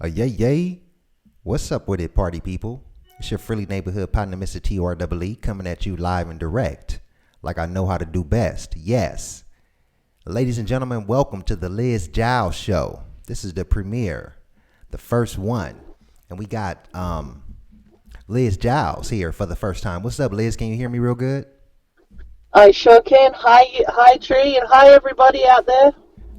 Yay. What's up with it, party people? It's your friendly neighborhood partner, Mr. TreeTvRadio, coming at you live and direct, like I know how to do best. Yes. Ladies and gentlemen, welcome to the Liss Giles show. This is the premiere, the first one. And we got Liss Giles here for the first time. What's up, Liz? Can you hear me real good? I sure can. Hi, Tree, and hi, everybody out there.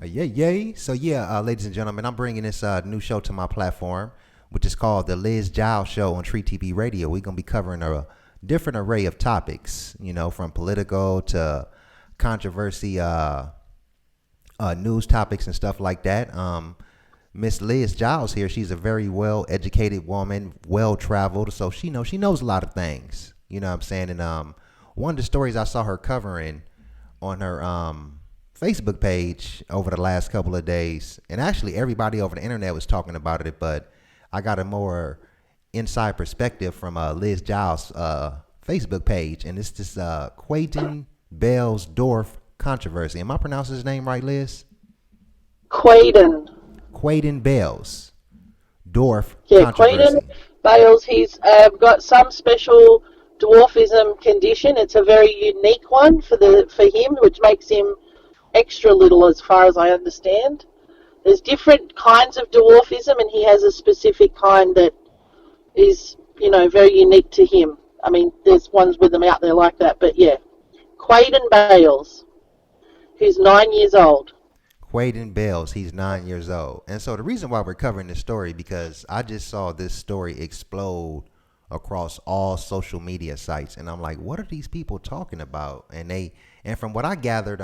Yay. So, ladies and gentlemen, I'm bringing this new show to my platform, which is called the Liss Giles Show on TreeTvRadio. We're going to be covering a different array of topics, from political to controversy, news topics and stuff like that. Miss Liss Giles here, she's a very well-educated woman, well-traveled, so she knows a lot of things, you know what I'm saying? And one of the stories I saw her covering on her Facebook page over the last couple of days, and actually everybody over the internet was talking about it, but I got a more inside perspective from Liss Giles' Facebook page, and it's this Quaden Bayles Dwarf controversy. Am I pronouncing his name right, Liz? Quaden Bayles Dwarf controversy. Quaden Bayles, he's got some special dwarfism condition. It's a very unique one for him, which makes him extra little as far as I understand. There's different kinds of dwarfism, and he has a specific kind that is, very unique to him. I mean, there's ones with them out there like that, but yeah. Quaden Bayles, who's 9 years old. Quaden Bayles, he's 9 years old. And so the reason why we're covering this story, because I just saw this story explode across all social media sites, and I'm like, what are these people talking about? And from what I gathered,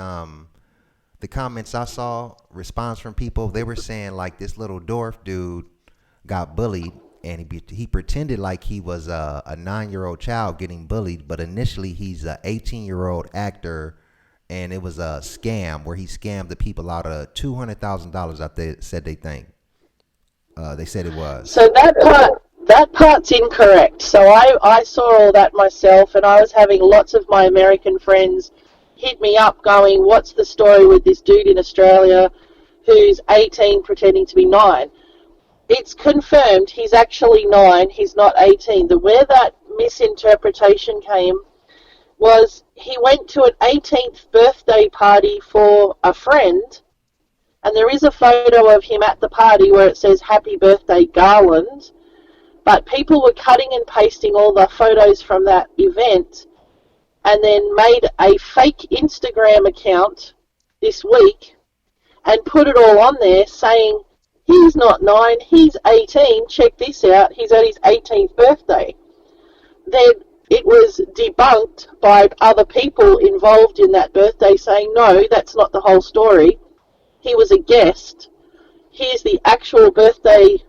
the comments I saw, response from people, they were saying like this little dwarf dude got bullied, and he pretended like he was a 9-year-old child getting bullied, but initially he's a 18-year-old actor, and it was a scam where he scammed the people out of $200,000. They said it was. So that part's incorrect. So I saw all that myself, and I was having lots of my American friends hit me up going, what's the story with this dude in Australia who's 18 pretending to be 9? It's confirmed he's actually 9, he's not 18. Where that misinterpretation came was he went to an 18th birthday party for a friend, and there is a photo of him at the party where it says happy birthday Garland, but people were cutting and pasting all the photos from that event and then made a fake Instagram account this week and put it all on there saying, he's not 9, he's 18, check this out, he's at his 18th birthday. Then it was debunked by other people involved in that birthday saying, no, that's not the whole story. He was a guest. Here's the actual birthday,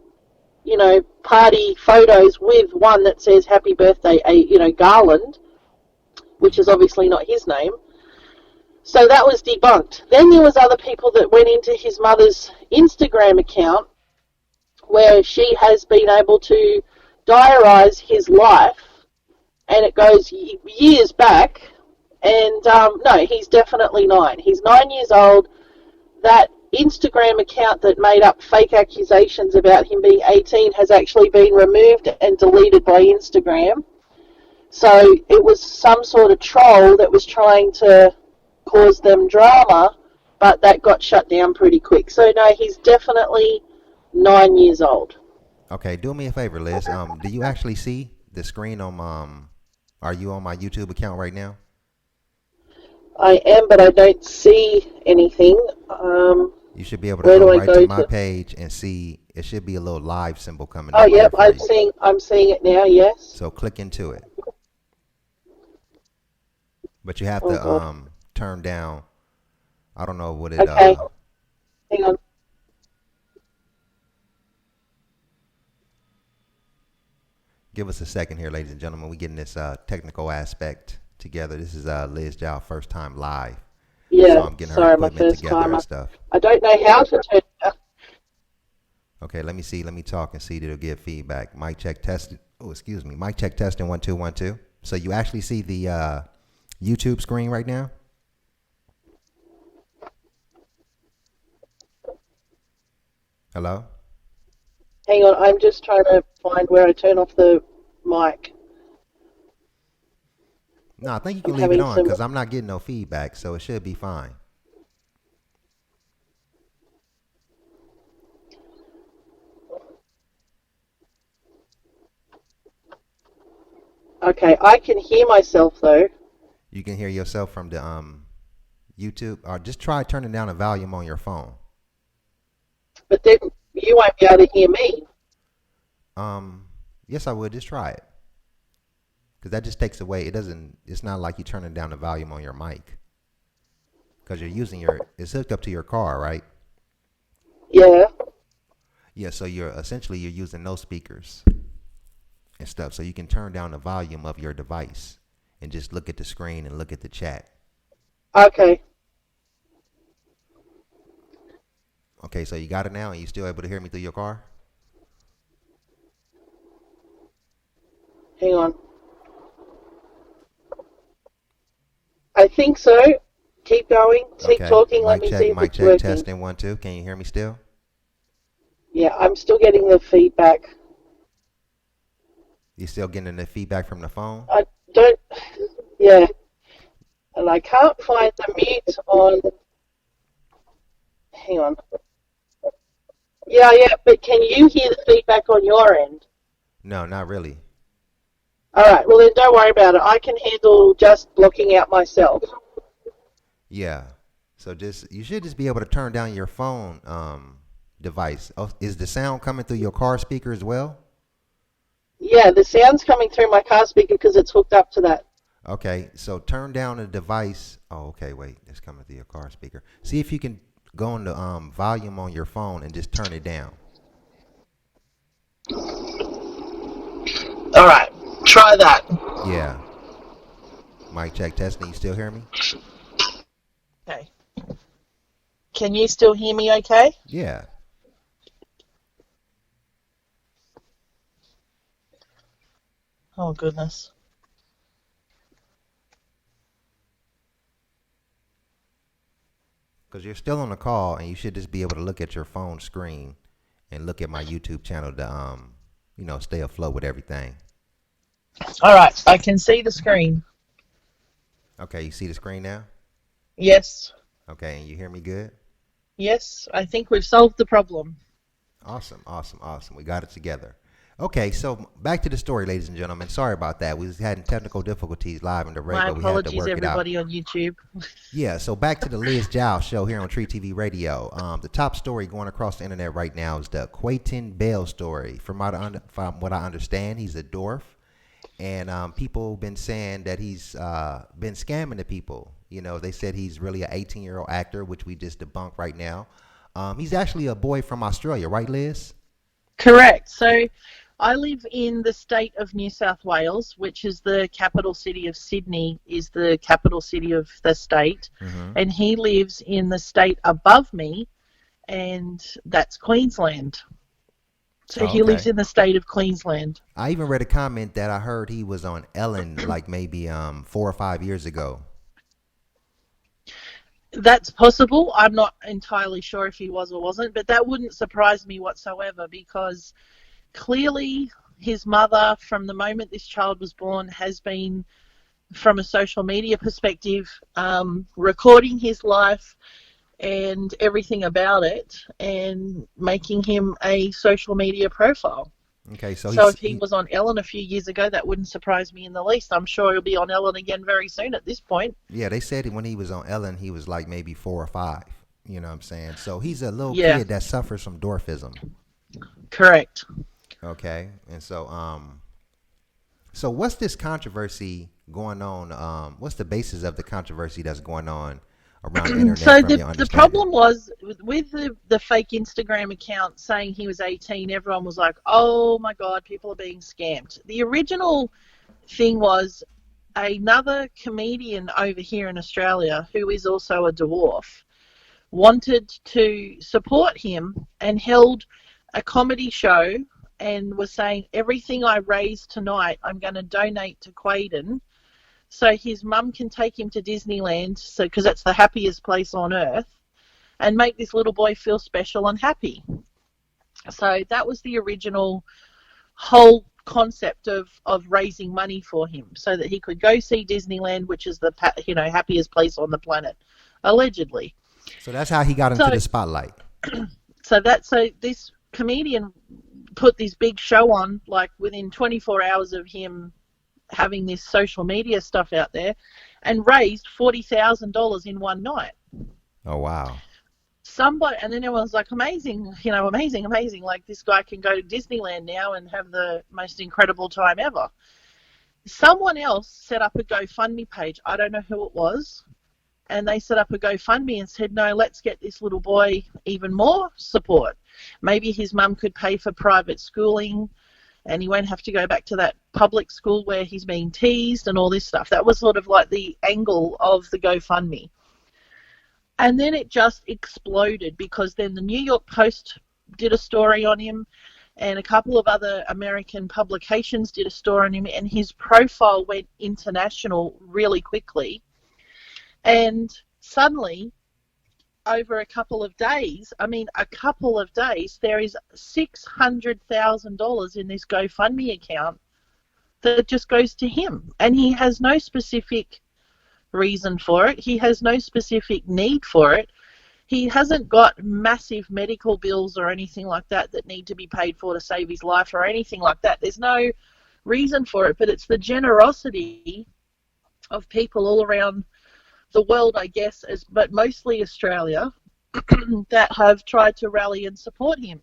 party photos with one that says happy birthday, Garland, which is obviously not his name. So that was debunked. Then there was other people that went into his mother's Instagram account where she has been able to diarise his life, and it goes years back, and no, he's definitely 9. He's 9 years old. That Instagram account that made up fake accusations about him being 18 has actually been removed and deleted by Instagram. So it was some sort of troll that was trying to cause them drama, but that got shut down pretty quick. So no, he's definitely 9 years old. Okay, do me a favor, Liz. Do you actually see the screen on are you on my YouTube account right now? I am, but I don't see anything. You should be able to go right to my page and see. It should be a little live symbol coming up. Oh, yep, I'm seeing it now, yes. So click into it. But you have to turn down. I don't know what it. Okay. Hang on. Give us a second here, ladies and gentlemen. We're getting this technical aspect together. This is Liss Giles' first time live. Yeah, so I'm getting her equipment together and stuff. I don't know how to turn it. Okay, let me see. Let me talk and see if it'll give feedback. Mic check testing. Oh, excuse me. Mic check testing 1 2 1 2. So you actually see the YouTube screen right now? Hello? Hang on, I'm just trying to find where I turn off the mic. No, I think you I'm can leave it having on some. because I'm not getting no feedback, so it should be fine. Okay, I can hear myself though. You can hear yourself from the YouTube, or just try turning down the volume on your phone. But then you won't be able to hear me. Yes, I would. Just try it, because that just takes away. It doesn't. It's not like you turning down the volume on your mic, because you're using your. It's hooked up to your car, right? Yeah. Yeah. So you're essentially you're using no speakers and stuff, so you can turn down the volume of your device and just look at the screen and look at the chat. Okay. Okay, so you got it now, and you still able to hear me through your car? Hang on. I think so. Keep going. Keep Okay. talking. Let me see if Mic it's check, working. testing 1 2. Can you hear me still? Yeah, I'm still getting the feedback. You still getting the feedback from the phone? I don't. Yeah. And I can't find the mute on. Hang on. Yeah, but can you hear the feedback on your end? No, not really. All right, well then don't worry about it. I can handle just blocking out myself. Yeah. So you should just be able to turn down your phone device. Oh, is the sound coming through your car speaker as well? Yeah, the sound's coming through my car speaker because it's hooked up to that. Okay, so turn down the device. Oh, okay, wait, it's coming through your car speaker. See if you can go on the volume on your phone and just turn it down. All right, try that. Yeah. Mic check, testing. You still hear me? Okay. Can you still hear me okay? Yeah. Oh, goodness. Because you're still on the call, and you should just be able to look at your phone screen and look at my YouTube channel to stay afloat with everything. All right, I can see the screen. Okay, you see the screen now? Yes. Okay, and you hear me good? Yes, I think we've solved the problem. Awesome. We got it together. Okay, so back to the story, ladies and gentlemen. Sorry about that. We was having technical difficulties live in the radio, My but we had to apologies, work it out. everybody on YouTube. Yeah, so back to the Liss Giles show here on TreeTvRadio. The top story going across the internet right now is the Quaden Bayles story. From what I understand, he's a dwarf, and people been saying that he's been scamming the people. You know, they said he's really an 18-year-old actor, which we just debunked right now. He's actually a boy from Australia, right, Liz? Correct. So I live in the state of New South Wales, which is the capital city of Sydney, is the capital city of the state. Mm-hmm. And he lives in the state above me, and that's Queensland. So he lives in the state of Queensland. I even read a comment that I heard he was on Ellen like maybe 4 or 5 years ago. That's possible. I'm not entirely sure if he was or wasn't, but that wouldn't surprise me whatsoever because clearly his mother, from the moment this child was born, has been, from a social media perspective, recording his life and everything about it and making him a social media profile. Okay, so if he was on Ellen a few years ago, that wouldn't surprise me in the least. I'm sure he'll be on Ellen again very soon at this point. Yeah, they said when he was on Ellen, he was like maybe 4 or 5. You know what I'm saying? So he's a little kid that suffers from dwarfism. Correct. Okay, and so what's this controversy going on? What's the basis of the controversy that's going on around the internet? So the problem was with the fake Instagram account saying he was 18, everyone was like, oh my God, people are being scammed. The original thing was another comedian over here in Australia, who is also a dwarf, wanted to support him and held a comedy show and was saying, everything I raise tonight, I'm going to donate to Quaden, so his mum can take him to Disneyland, because that's the happiest place on earth, and make this little boy feel special and happy. So that was the original whole concept of raising money for him so that he could go see Disneyland, which is the happiest place on the planet, allegedly. So that's how he got into the spotlight. So this comedian put this big show on, like within 24 hours of him having this social media stuff out there, and raised $40,000 in one night. Oh wow. And then everyone's like, amazing, amazing. Like, this guy can go to Disneyland now and have the most incredible time ever. Someone else set up a GoFundMe page. I don't know who it was. And they set up a GoFundMe and said, no, let's get this little boy even more support. Maybe his mum could pay for private schooling and he won't have to go back to that public school where he's being teased and all this stuff. That was sort of like the angle of the GoFundMe. And then it just exploded, because then the New York Post did a story on him and a couple of other American publications did a story on him, and his profile went international really quickly. And suddenly, over a couple of days, there is $600,000 in this GoFundMe account that just goes to him. And he has no specific reason for it. He has no specific need for it. He hasn't got massive medical bills or anything like that that need to be paid for to save his life or anything like that. There's no reason for it, but it's the generosity of people all around the world, I guess, but mostly Australia, that have tried to rally and support him.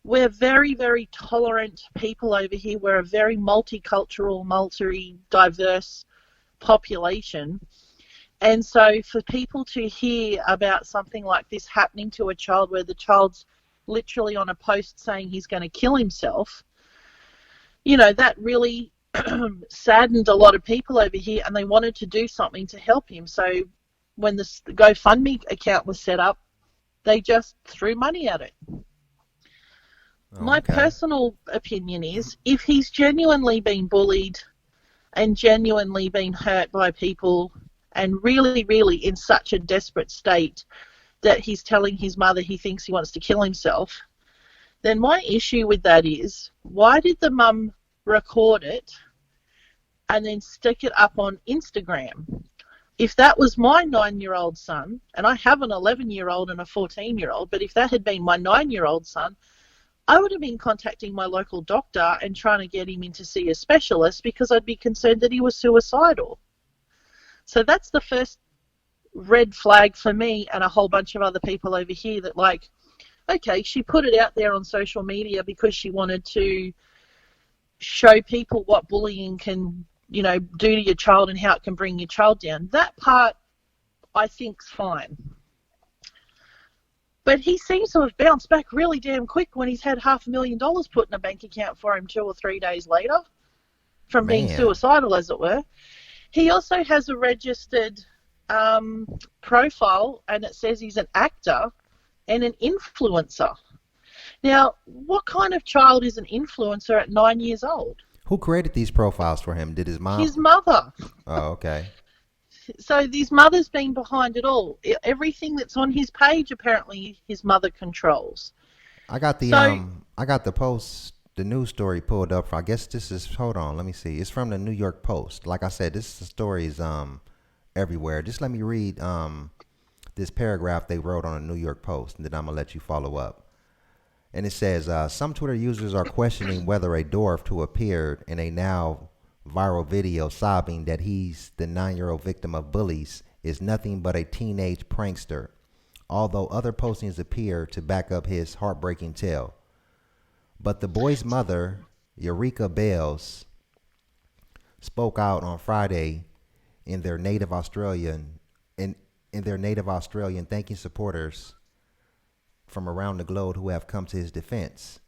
We're very, very tolerant people over here. We're a very multicultural, multi-diverse population. And so for people to hear about something like this happening to a child, where the child's literally on a post saying he's going to kill himself, that really saddened a lot of people over here, and they wanted to do something to help him. So when the GoFundMe account was set up, they just threw money at it. My personal opinion is, if he's genuinely been bullied and genuinely been hurt by people and really, really in such a desperate state that he's telling his mother he thinks he wants to kill himself, then my issue with that is, why did the mum record it and then stick it up on Instagram? If that was my 9-year-old son, and I have an 11-year-old and a 14-year-old, but if that had been my 9-year-old son, I would have been contacting my local doctor and trying to get him in to see a specialist, because I'd be concerned that he was suicidal. So that's the first red flag for me and a whole bunch of other people over here, that like, okay, she put it out there on social media because she wanted to show people what bullying can, do to your child and how it can bring your child down. That part I think's fine. But he seems to have bounced back really damn quick when he's had $500,000 put in a bank account for him 2 or 3 days later from being suicidal, as it were. He also has a registered profile, and it says he's an actor and an influencer. Now, what kind of child is an influencer at 9 years old? Who created these profiles for him? Did his mom? His mother. Oh, okay. So his mother's been behind it all. Everything that's on his page, apparently, his mother controls. I got the post, the news story pulled up. I guess this is, hold on, let me see. It's from the New York Post. Like I said, this story is everywhere. Just let me read this paragraph they wrote on the New York Post, and then I'm gonna let you follow up. And it says, some Twitter users are questioning whether a dwarf who appeared in a now viral video sobbing that he's the 9-year-old victim of bullies is nothing but a teenage prankster, although other postings appear to back up his heartbreaking tale. But the boy's mother, Yarraka Bayles, spoke out on Friday in their native Australian, thanking supporters from around the globe who have come to his defense.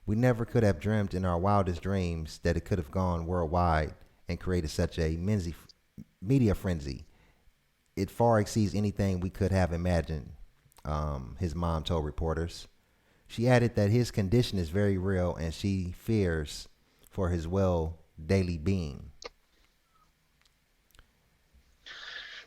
We never could have dreamt in our wildest dreams that it could have gone worldwide and created such a media frenzy. It far exceeds anything we could have imagined, his mom told reporters. She added that his condition is very real and she fears for his daily being.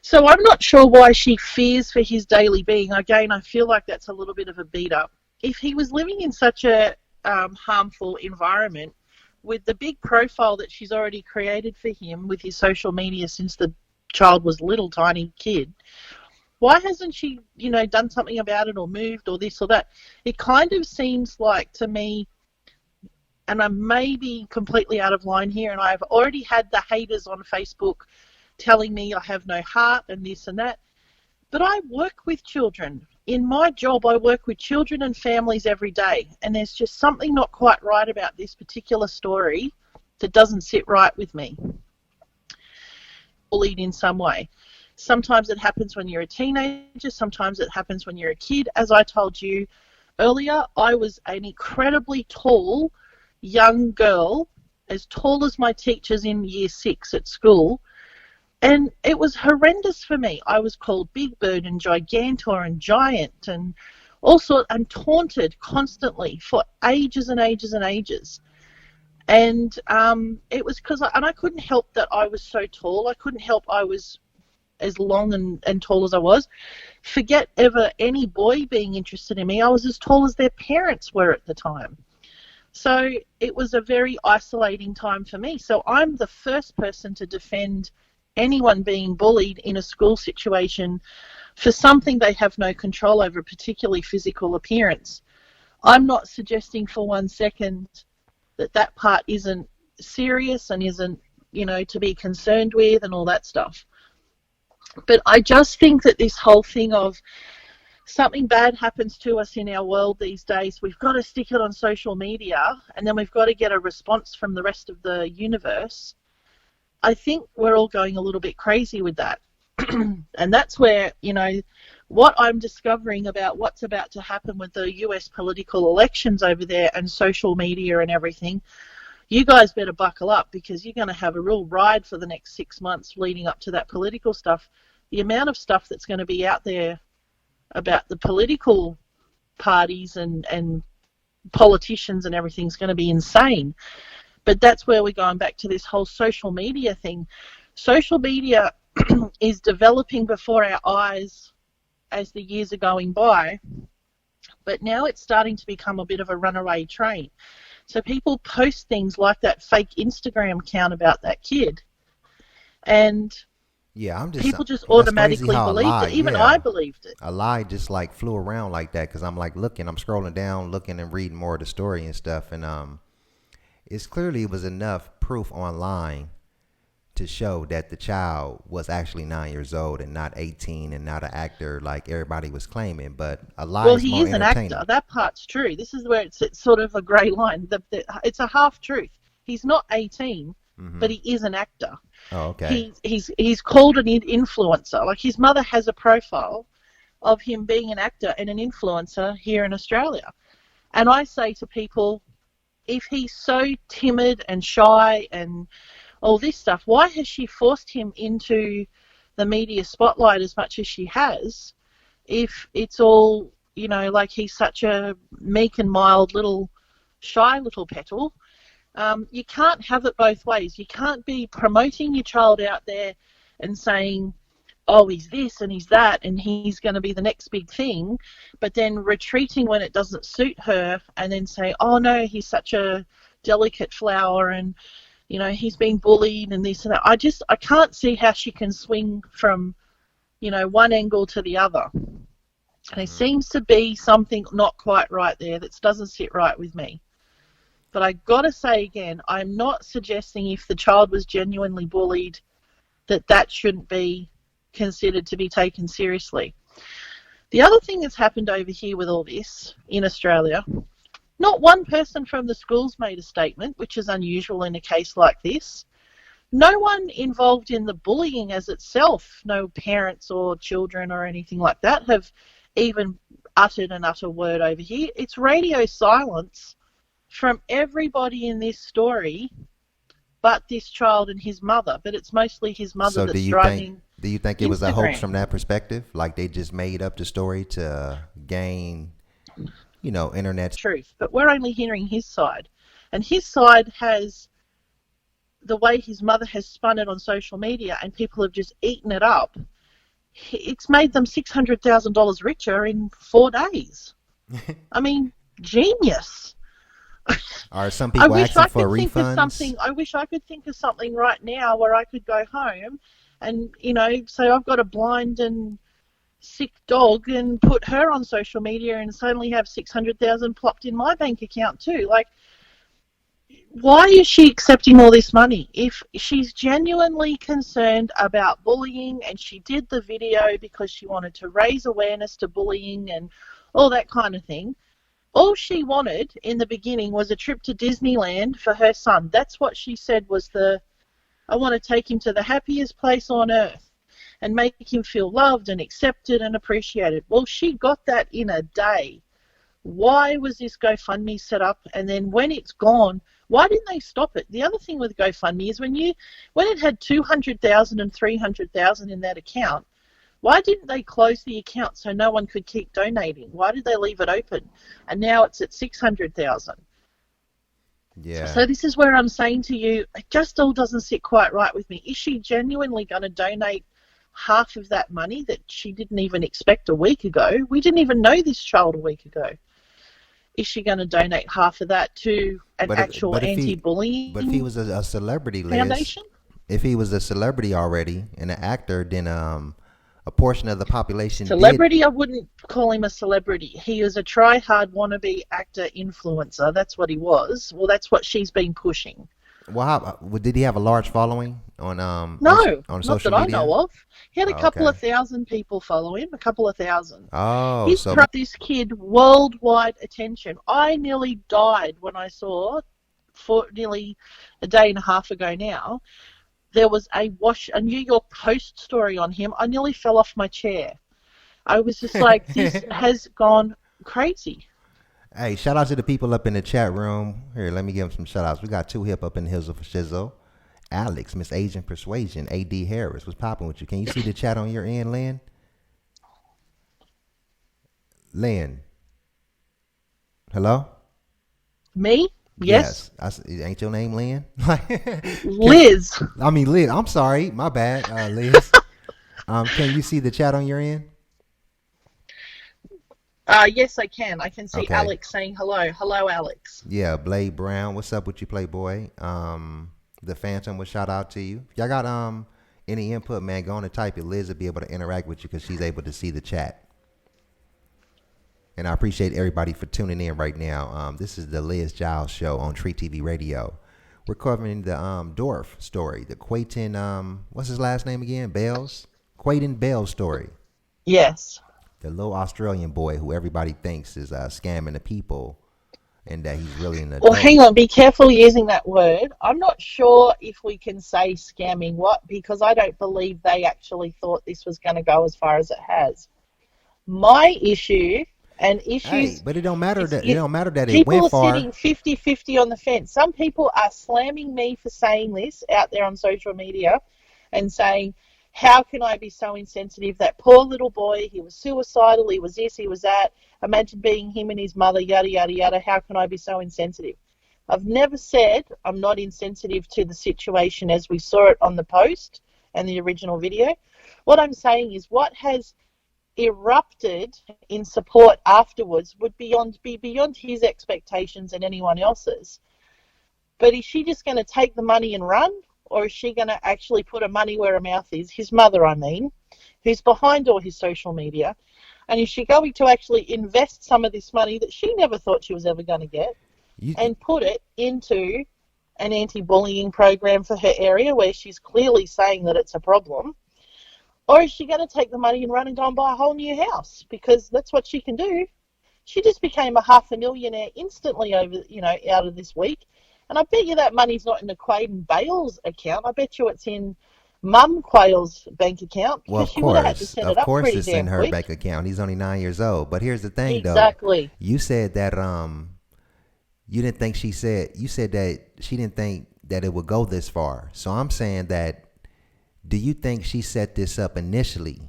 So I'm not sure why she fears for his daily being. Again, I feel like that's a little bit of a beat up. if he was living in such a harmful environment with the big profile that she's already created for him with his social media since the child was a little tiny kid, why hasn't she, done something about it or moved or this or that? It kind of seems like to me, and I may be completely out of line here, and I've already had the haters on Facebook telling me I have no heart and this and that, but I work with children. In my job, I work with children and families every day, and there's just something not quite right about this particular story that doesn't sit right with me. Bullied in some way. Sometimes it happens when you're a teenager, sometimes it happens when you're a kid. As I told you earlier, I was an incredibly tall young girl, as tall as my teachers in year 6 at school, and it was horrendous for me. I was called Big Bird and Gigantor and Giant and also and taunted constantly for ages and ages and ages. And it was because I couldn't help that I was so tall. I couldn't help I was as long and tall as I was. Forget ever any boy being interested in me. I was as tall as their parents were at the time. So it was a very isolating time for me. So I'm the first person to defend anyone being bullied in a school situation for something they have no control over, particularly physical appearance. I'm not suggesting for 1 second that part isn't serious and isn't, to be concerned with and all that stuff. But I just think that this whole thing of something bad happens to us in our world these days, we've got to stick it on social media and then we've got to get a response from the rest of the universe. I think we're all going a little bit crazy with that. And that's where, what I'm discovering about what's about to happen with the US political elections over there and social media and everything, you guys better buckle up because you're going to have a real ride for the next 6 months leading up to that political stuff. The amount of stuff that's going to be out there about the political parties and politicians and everything is going to be insane. But that's where we're going back to this whole social media thing. Social media is developing before our eyes as the years are going by, but now it's starting to become a bit of a runaway train. So people post things like that fake Instagram account about that kid, and people just automatically believed it. Even I believed it. A lie just like flew around like that because I'm like I'm scrolling down, looking and reading more of the story and stuff, and it was enough proof online to show that the child was actually 9 years old and not 18 and not an actor like everybody was claiming. But a lie is more entertaining. Well, he is an actor. That part's true. This is where it's sort of a grey line. It's a half truth. He's not 18, but he is an actor. Oh, okay. He's called an influencer. Like his mother has a profile of him being an actor and an influencer here in Australia. And I say to people, if he's so timid and shy and all this stuff, why has she forced him into the media spotlight as much as she has if it's all, like he's such a meek and mild little shy little petal? You can't have it both ways. You can't be promoting your child out there and saying, oh, he's this and he's that and he's going to be the next big thing, but then retreating when it doesn't suit her and then say, oh no, he's such a delicate flower and he's being bullied and this and that. I can't see how she can swing from one angle to the other, and there seems to be something not quite right there that doesn't sit right with me. But I gotta say again, I'm not suggesting if the child was genuinely bullied that shouldn't be considered to be taken seriously. The other thing that's happened over here with all this in Australia, not one person from the schools made a statement, which is unusual in a case like this. No one involved in the bullying as itself, no parents or children or anything like that, have even uttered an utter word over here. It's radio silence from everybody in this story but this child and his mother. But it's mostly his mother that's driving. Do you think it was a hoax from that perspective? Like they just made up the story to gain, internet truth? But we're only hearing his side. And his side has the way his mother has spun it on social media and people have just eaten it up. It's made them $600,000 richer in 4 days. I mean, genius. Are some I people wish asking I for could think of refunds? something. I wish I could think of something right now where I could go home and, say I've got a blind and sick dog and put her on social media and suddenly have 600,000 plopped in my bank account too. Like, why is she accepting all this money? If she's genuinely concerned about bullying and she did the video because she wanted to raise awareness to bullying and all that kind of thing, all she wanted in the beginning was a trip to Disneyland for her son. That's what she said was I want to take him to the happiest place on earth and make him feel loved and accepted and appreciated. Well, she got that in a day. Why was this GoFundMe set up? And then when it's gone, why didn't they stop it? The other thing with GoFundMe is when it had 200,000 and 300,000 in that account, why didn't they close the account so no one could keep donating? Why did they leave it open? And now it's at 600,000. Yeah. So this is where I'm saying to you, it just all doesn't sit quite right with me. Is she genuinely going to donate half of that money that she didn't even expect a week ago? We didn't even know this child a week ago. Is she going to donate half of that to an actual anti-bullying But if he was a celebrity, Liz, foundation? if he was a celebrity already and an actor, then a portion of the population Celebrity, I wouldn't call him a celebrity. He is a try-hard wannabe actor influencer. That's what he was. Well, that's what she's been pushing. Well, did he have a large following on No, on not social that media? I know of. He had a couple Okay. of thousand people follow him, a couple of thousand. Oh, He's so brought this kid worldwide attention. I nearly died when I saw, for nearly a day and a half ago now, there was a New York Post story on him. I nearly fell off my chair. I was just like, this has gone crazy. Hey, shout out to the people up in the chat room. Here, let me give them some shout outs. We got two hip up in the hills of Shizzle. Alex, Miss Agent Persuasion, A.D. Harris. What's popping with you? Can you see the chat on your end, Lynn? Lynn. Hello? Me? Yes. Ain't your name Lynn? Liz. I mean, Liz. I'm sorry. My bad, Liz. Can you see the chat on your end? Yes, I can. I can see Okay. Alex saying hello. Hello, Alex. Yeah, Blade Brown. What's up with you, Playboy? The Phantom will shout out to you. If y'all got any input, man, go on and type it. Liz will be able to interact with you because she's able to see the chat. And I appreciate everybody for tuning in right now. This is the Liz Giles Show on TreeTvRadio. We're covering the Dwarf story, the Quaden, what's his last name again? Bayles? Quaden Bayles story. Yes. The little Australian boy who everybody thinks is scamming the people and that he's really an adult. Well, hang on. Be careful using that word. I'm not sure if we can say scamming what, because I don't believe they actually thought this was going to go as far as it has. My issue and issues... Hey, but it don't matter that it went far. People are sitting 50-50 on the fence. Some people are slamming me for saying this out there on social media and saying, how can I be so insensitive? That poor little boy, he was suicidal, he was this, he was that. Imagine being him and his mother, yada, yada, yada. How can I be so insensitive? I've never said I'm not insensitive to the situation as we saw it on the post and the original video. What I'm saying is what has erupted in support afterwards would be beyond his expectations and anyone else's. But is she just going to take the money and run? Or is she going to actually put her money where her mouth is? His mother, I mean, who's behind all his social media. And is she going to actually invest some of this money that she never thought she was ever going to get and put it into an anti-bullying program for her area where she's clearly saying that it's a problem? Or is she going to take the money and run and go and buy a whole new house? Because that's what she can do. She just became a $500,000 instantly out of this week. And I bet you that money's not in the Quaden Bayles account. I bet you it's in Mum Quayle's bank account. Well, of course it's in her bank account. He's only 9 years old. But here's the thing, exactly. Though. You said that you didn't think you said that she didn't think that it would go this far. So I'm saying that, do you think she set this up initially,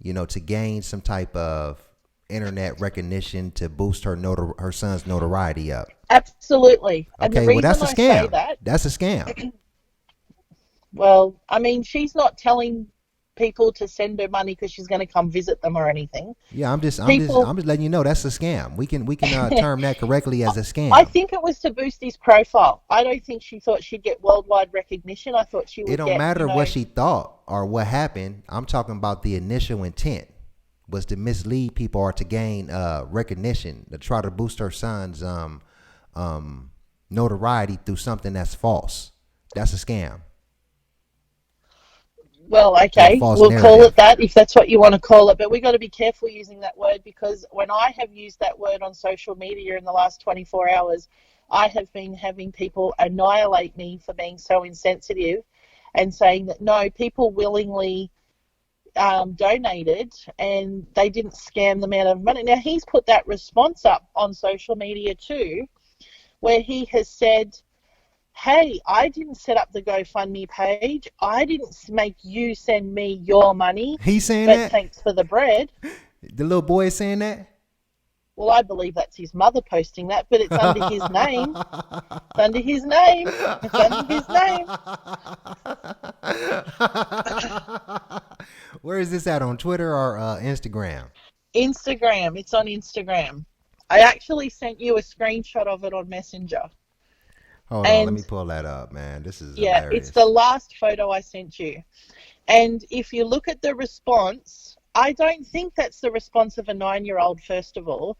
to gain some type of internet recognition to boost her son's notoriety up? Absolutely. And okay, the reason that's a scam. I say That's a scam. Well, I mean, she's not telling people to send her money because she's going to come visit them or anything. Yeah, People, I'm just letting you know that's a scam. We can term that correctly as a I scam. think it was to boost his profile. I don't think she thought she'd get worldwide recognition. I thought she It would don't get, matter what she thought or what happened. I'm talking about the initial intent was to mislead people or to gain recognition, to try to boost her son's notoriety through something that's false. That's a scam. well, Or a okay, false we'll call it narrative. that if that's what you want to call it. But we got to be careful using that word, because when I have used that word on social media in the last 24 hours, I have been having people annihilate me for being so insensitive and saying that no, people willingly donated and they didn't scam them out of money. Now, he's put that response up on social media too, where he has said, hey, I didn't set up the GoFundMe page. I didn't make you send me your money, He's saying but that? thanks for the bread. The little boy is saying that? Well, I believe that's his mother posting that, but it's under his name. It's under his name. It's under his name. Where is this at, on Twitter or Instagram? Instagram. It's on Instagram. I actually sent you a screenshot of it on Messenger. Hold on, let And me pull that up, man. This is yeah, it's hilarious. the last photo I sent you. And if you look at the response, I don't think that's the response of a 9-year-old, first of all.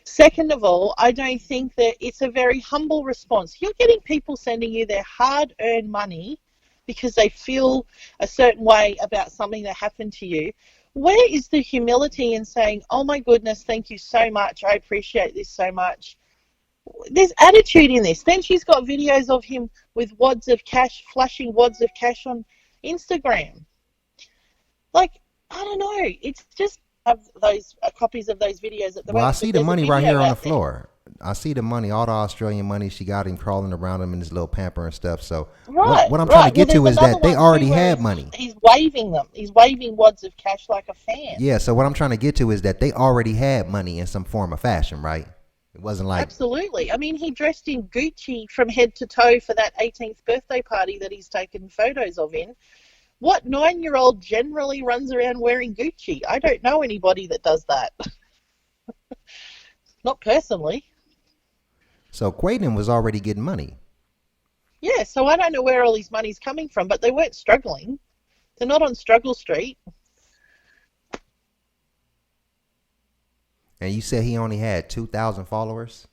Second of all, I don't think that it's a very humble response. You're getting people sending you their hard-earned money because they feel a certain way about something that happened to you. Where is the humility in saying, oh my goodness, thank you so much, I appreciate this so much? There's attitude in this. Then she's got videos of him with wads of cash, flashing wads of cash on Instagram. Like, I don't know. It's just have those copies of those videos at the Well, I moment. see But the there's a money right video here on the out there. floor. I see the money, all the Australian money. She got him crawling around him in his little pamper and stuff. So Right, what I'm trying right. to Well, get to there's is another that they one already too where had money. he's waving them. He's waving wads of cash like a fan. Yeah, so what I'm trying to get to is that they already had money in some form of fashion, right? It wasn't like, Absolutely. I mean, he dressed in Gucci from head to toe for that 18th birthday party that he's taken photos of in. What 9-year-old generally runs around wearing Gucci? I don't know anybody that does that. Not personally. so Quaden was already getting money. Yeah, so I don't know where all his money's coming from, but they weren't struggling. They're not on Struggle Street. And you said he only had 2,000 followers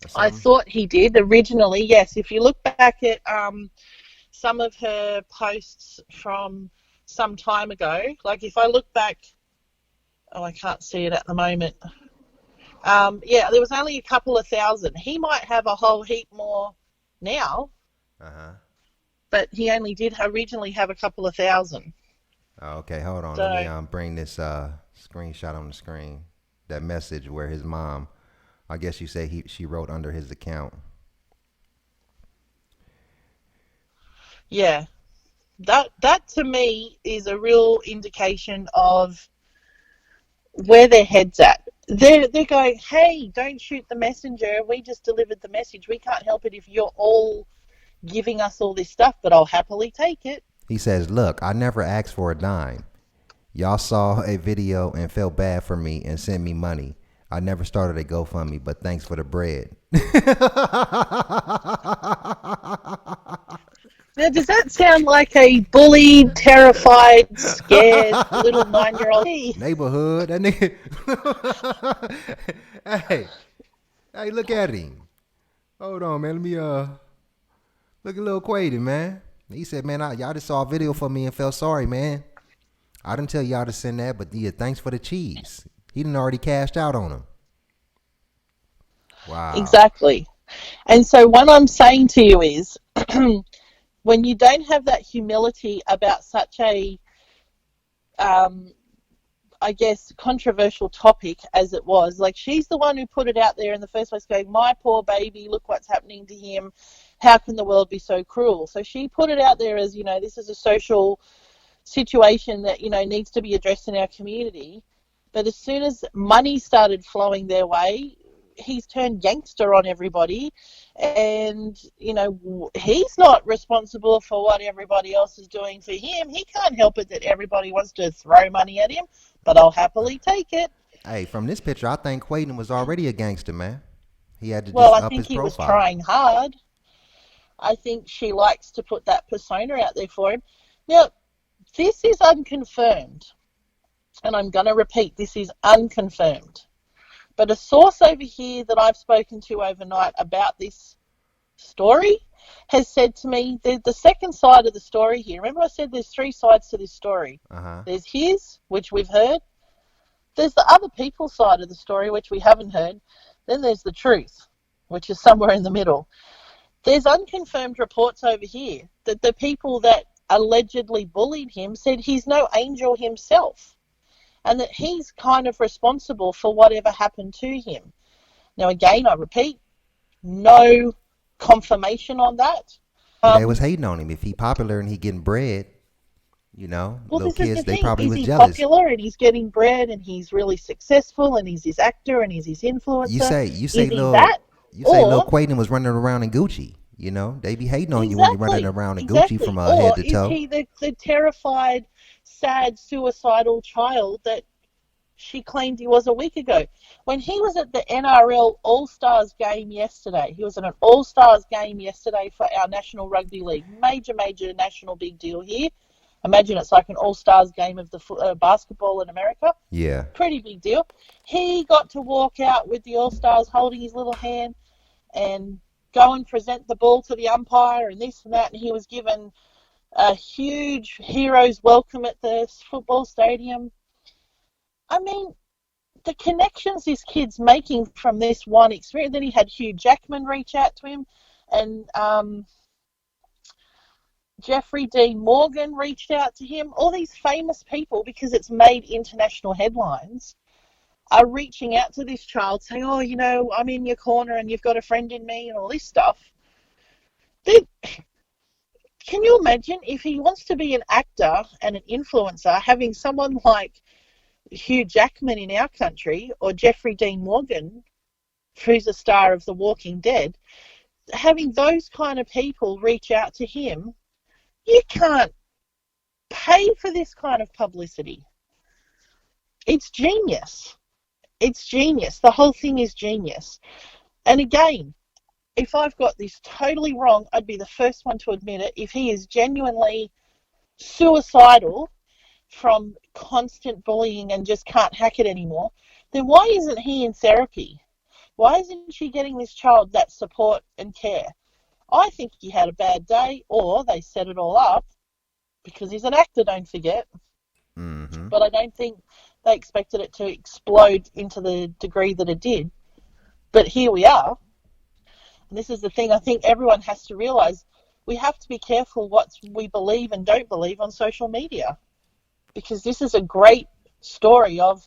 or I something? thought he did originally, yes. If you look back at some of her posts from some time ago, like if I look back, oh, I can't see it at the moment. Yeah, there was only a couple of thousand. He might have a whole heap more now, Uh-huh. but he only did originally have a couple of thousand. Oh, okay, hold on. Let So, me bring this screenshot on the screen. That message where his mom, I guess you say she wrote under his account. yeah, that to me is a real indication of where their head's at. They're going, hey, don't shoot the messenger. We just delivered the message. We can't help it if you're all giving us all this stuff, but I'll happily take it. He says, look, I never asked for a dime. Y'all saw a video and felt bad for me and sent me money. I never started a GoFundMe, but thanks for the bread. Now, does that sound like a bullied, terrified, scared little 9-year-old? Neighborhood, that nigga. hey, look at him. Hold on, man. Let me look at little Quaden, man. He said, man, y'all just saw a video for me and felt sorry, man. I didn't tell y'all to send that, but yeah, thanks for the cheese. He done already cashed out on him. Wow. Exactly. And so what I'm saying to you is, when you don't have that humility about such a, I guess, controversial topic as it was, like she's the one who put it out there in the first place going, my poor baby, look what's happening to him. How can the world be so cruel? So she put it out there as, this is a social situation that, needs to be addressed in our community. But as soon as money started flowing their way, he's turned gangster on everybody And, he's not responsible for what everybody else is doing for him. He can't help it that everybody wants to throw money at him, but I'll happily take it. Hey, from this picture, I think Quaden was already a gangster, man. He had to Well, just I up think his he was profile. trying hard. I think she likes to put that persona out there for him. Now, this is unconfirmed, and I'm going to repeat, this is unconfirmed. But a source over here that I've spoken to overnight about this story has said to me, the second side of the story here. Remember I said there's three sides to this story. Uh-huh. There's his, which we've heard. There's the other people's side of the story, which we haven't heard. Then there's the truth, which is somewhere in the middle. There's unconfirmed reports over here that the people that allegedly bullied him said he's no angel himself, and that he's kind of responsible for whatever happened to him. Now, again, I repeat, no confirmation on that. They was hating on him. If he popular and he getting bread, Well, little this is kids, the they thing. probably Is was he jealous. popular and he's getting bread and he's really successful and he's his actor and he's his influencer? You say is he little that? little Or Quaden was running around in Gucci. They be hating on you when you're running exactly, around in Gucci exactly. from Or head to is toe. he the terrified, sad, suicidal child that she claimed he was a week ago? When he was at the NRL All-Stars game yesterday, he was at an All-Stars game yesterday for our National Rugby League. Major national big deal here. Imagine it's like an All-Stars game of the basketball in America. Yeah. Pretty big deal. He got to walk out with the All-Stars holding his little hand and go and present the ball to the umpire and this and that, and he was given a huge hero's welcome at the football stadium. I mean, the connections this kid's making from this one experience. Then he had Hugh Jackman reach out to him, and Jeffrey Dean Morgan reached out to him. All these famous people, because it's made international headlines, are reaching out to this child saying, oh, I'm in your corner and you've got a friend in me and all this stuff. Can you imagine if he wants to be an actor and an influencer, having someone like Hugh Jackman in our country or Jeffrey Dean Morgan, who's a star of The Walking Dead, having those kind of people reach out to him? You can't pay for this kind of publicity. It's genius. It's genius. The whole thing is genius. And again, if I've got this totally wrong, I'd be the first one to admit it. If he is genuinely suicidal from constant bullying and just can't hack it anymore, then why isn't he in therapy? Why isn't she getting this child that support and care? I think he had a bad day, or they set it all up, because he's an actor, don't forget. Mm-hmm. But I don't think they expected it to explode into the degree that it did. But here we are. And this is the thing I think everyone has to realise. We have to be careful what we believe and don't believe on social media. Because this is a great story of,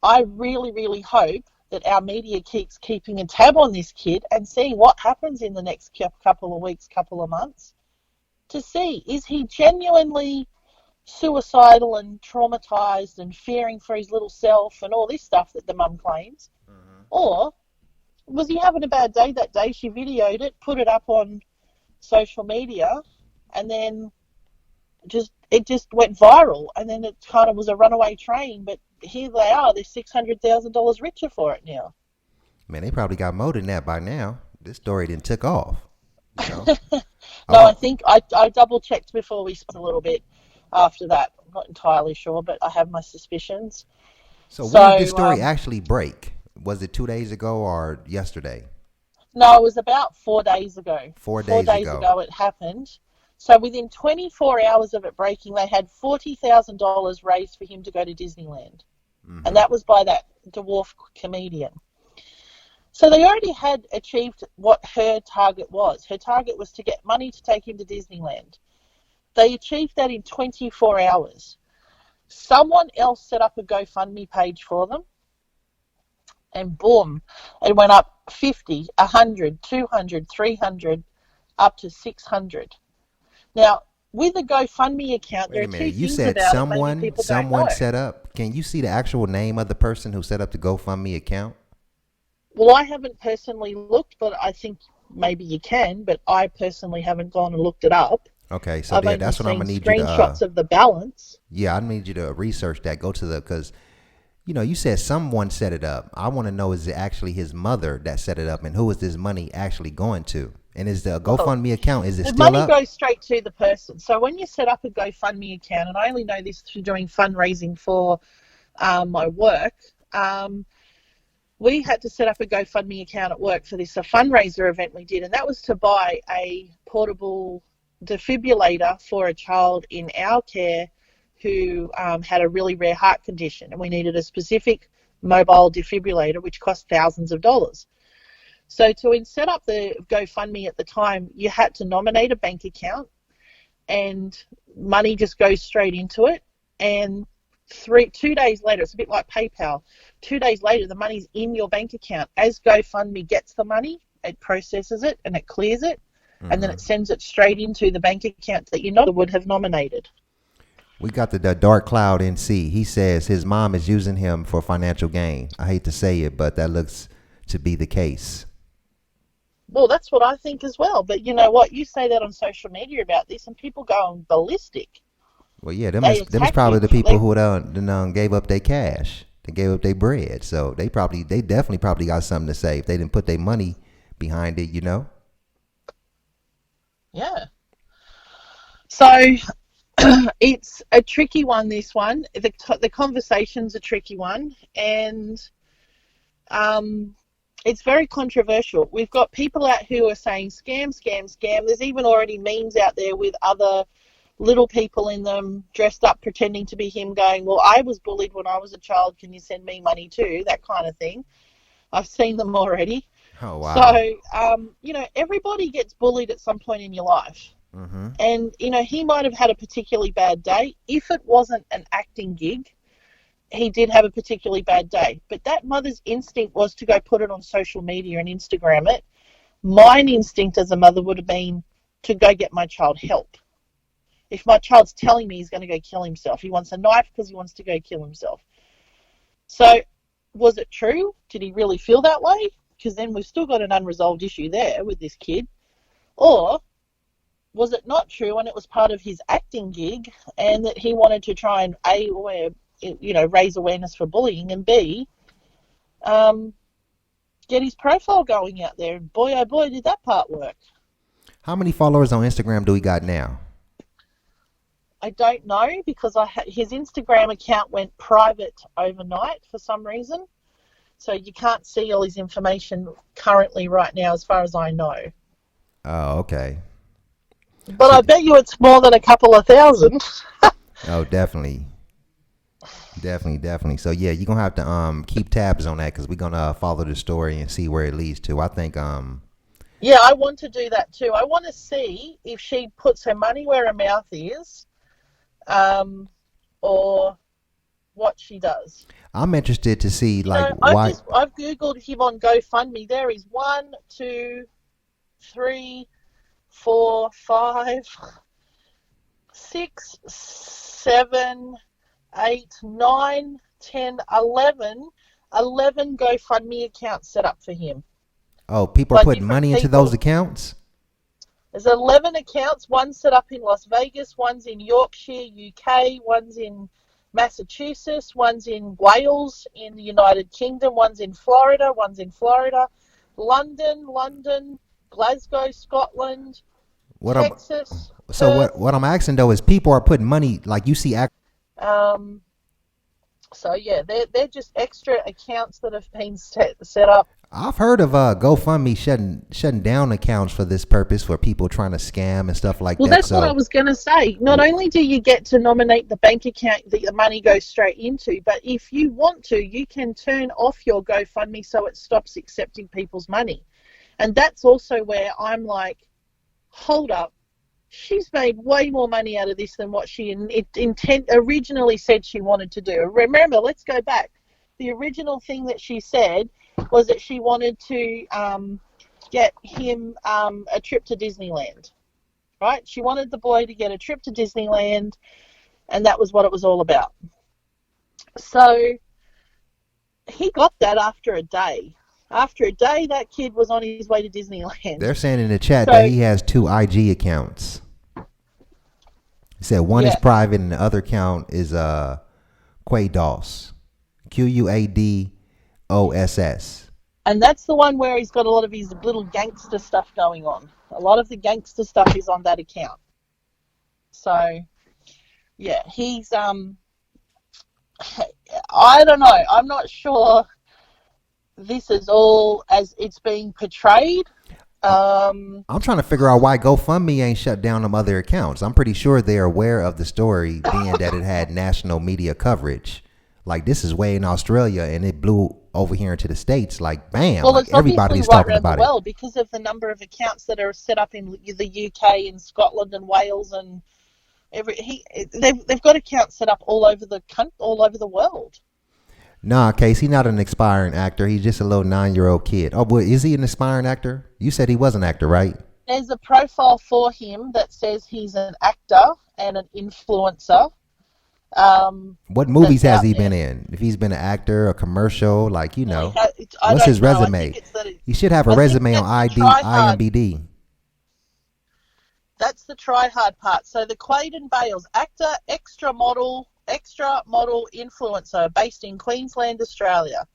I really, really hope that our media keeps keeping a tab on this kid and seeing what happens in the next couple of weeks, couple of months, to see, is he genuinely suicidal and traumatized and fearing for his little self and all this stuff that the mum claims? Mm-hmm. Or was he having a bad day that day? She videoed it, put it up on social media, and then it just went viral, and then it kind of was a runaway train. But here they are, they're $600,000 richer for it now. Man, they probably got more than that by now. This story didn't took off. No, I think I double checked before we spoke a little bit after that. I'm not entirely sure, but I have my suspicions. So when did this story actually break? Was it 2 days ago or yesterday? No, it was about 4 days ago. 4 days ago. 4 days ago it happened. So within 24 hours of it breaking, they had $40,000 raised for him to go to Disneyland. Mm-hmm. And that was by that Dwarf comedian. So they already had achieved what her target was. Her target was to get money to take him to Disneyland. They achieved that in 24 hours. Someone else set up a GoFundMe page for them. And boom, it went up 50, 100, 200, 300, up to 600. Now, with a GoFundMe account, there are two things about it. Someone set up. Can you see the actual name of the person who set up the GoFundMe account? Well, I haven't personally looked, but I think maybe you can, but I personally haven't gone and looked it up. Okay, so I've yeah, only that's what I'm seen gonna need you to. screenshots of the balance. Yeah, I need you to research that. Go to the because you said someone set it up. I want to know is it actually his mother that set it up, and who is this money actually going to? And is the Well, GoFundMe account is it the still money up? goes straight to the person. So when you set up a GoFundMe account, and I only know this through doing fundraising for my work, we had to set up a GoFundMe account at work for this, a fundraiser event we did, and that was to buy a portable defibrillator for a child in our care who had a really rare heart condition, and we needed a specific mobile defibrillator which cost thousands of dollars. So to set up the GoFundMe at the time, you had to nominate a bank account and money just goes straight into it. And 2 days later, it's a bit like PayPal, 2 days later, the money's in your bank account. As GoFundMe gets the money, it processes it and it clears it, and then it sends it straight into the bank account that you would have nominated. We got the dark cloud NC. He says his mom is using him for financial gain. I hate to say it, but that looks to be the case. Well, that's what I think as well. But you know what? You say that on social media about this, and people go ballistic. Well, yeah, them is probably the people who gave up their cash. They gave up their bread. So they definitely got something to say if they didn't put their money behind it, Yeah. So it's a tricky one, this one. The conversation's a tricky one, and it's very controversial. We've got people out who are saying scam, scam, scam. There's even already memes out there with other little people in them dressed up pretending to be him going, well, I was bullied when I was a child. Can you send me money too? That kind of thing. I've seen them already. Oh, wow. So, everybody gets bullied at some point in your life. Mm-hmm. And, he might have had a particularly bad day. If it wasn't an acting gig, he did have a particularly bad day. But that mother's instinct was to go put it on social media and Instagram it. Mine instinct as a mother would have been to go get my child help. If my child's telling me he's going to go kill himself, he wants a knife because he wants to go kill himself. So was it true? Did he really feel that way? Because then we've still got an unresolved issue there with this kid. Or was it not true and it was part of his acting gig and that he wanted to try and raise awareness for bullying, and B, get his profile going out there. And boy, oh boy, did that part work. How many followers on Instagram do we got now? I don't know, because his Instagram account went private overnight for some reason. So you can't see all his information currently right now as far as I know. Oh, okay. But I bet you it's more than a couple of thousand. Oh, definitely. Definitely. So yeah, you're gonna have to keep tabs on that because we're gonna follow the story and see where it leads to. I think yeah, I want to do that too. I want to see if she puts her money where her mouth is, or what she does. I'm interested to see why. I've googled him on GoFundMe. There is 1, 2, 3, 4, 5, 6, 7, 8, 9, 10, 11 GoFundMe accounts set up for him. Oh, people are putting money into those accounts? There's 11 accounts. One's set up in Las Vegas, one's in Yorkshire, UK, one's in Massachusetts, one's in Wales in the United Kingdom, one's in Florida, London, Glasgow, Scotland, Texas. What I'm asking though is people are putting money, like you see. So yeah, they're just extra accounts that have been set up. I've heard of GoFundMe shutting down accounts for this purpose for people trying to scam and stuff like that. Well, that's what I was going to say. Not only do you get to nominate the bank account that the money goes straight into, but if you want to, you can turn off your GoFundMe so it stops accepting people's money. And that's also where I'm like, hold up. She's made way more money out of this than what she originally said she wanted to do. Remember, let's go back. The original thing that she said was that she wanted to get him a trip to Disneyland, right? She wanted the boy to get a trip to Disneyland, and that was what it was all about. So he got that after a day. After a day, that kid was on his way to Disneyland. They're saying in the chat that So, he has 2 IG accounts. He said one is yeah. private and the other account is Quados. QUADOSS. And that's the one where he's got a lot of his little gangster stuff going on. A lot of the gangster stuff is on that account. So, yeah, he's, I don't know. I'm not sure this is all as it's being portrayed. I'm trying to figure out why GoFundMe ain't shut down them other accounts. I'm pretty sure they're aware of the story, being that it had national media coverage. Like, this is way in Australia, and it blew over here into the States. Like, bam! Well, like, it's obviously everybody's right talking around about the it. world because of the number of accounts that are set up in the UK and Scotland and Wales and they've got accounts set up all over the world. Nah, Case, he's not an aspiring actor. He's just a little 9-year-old kid. Oh, boy, is he an aspiring actor? You said he was an actor, right? There's a profile for him that says he's an actor and an influencer. What movies has he there. been in? If he's been an actor, a commercial, like, you know, I what's his don't know. resume? He should have a resume on IMDb. That's the try hard part. So the Quaden Bayles, actor, extra model, influencer, based in Queensland, Australia.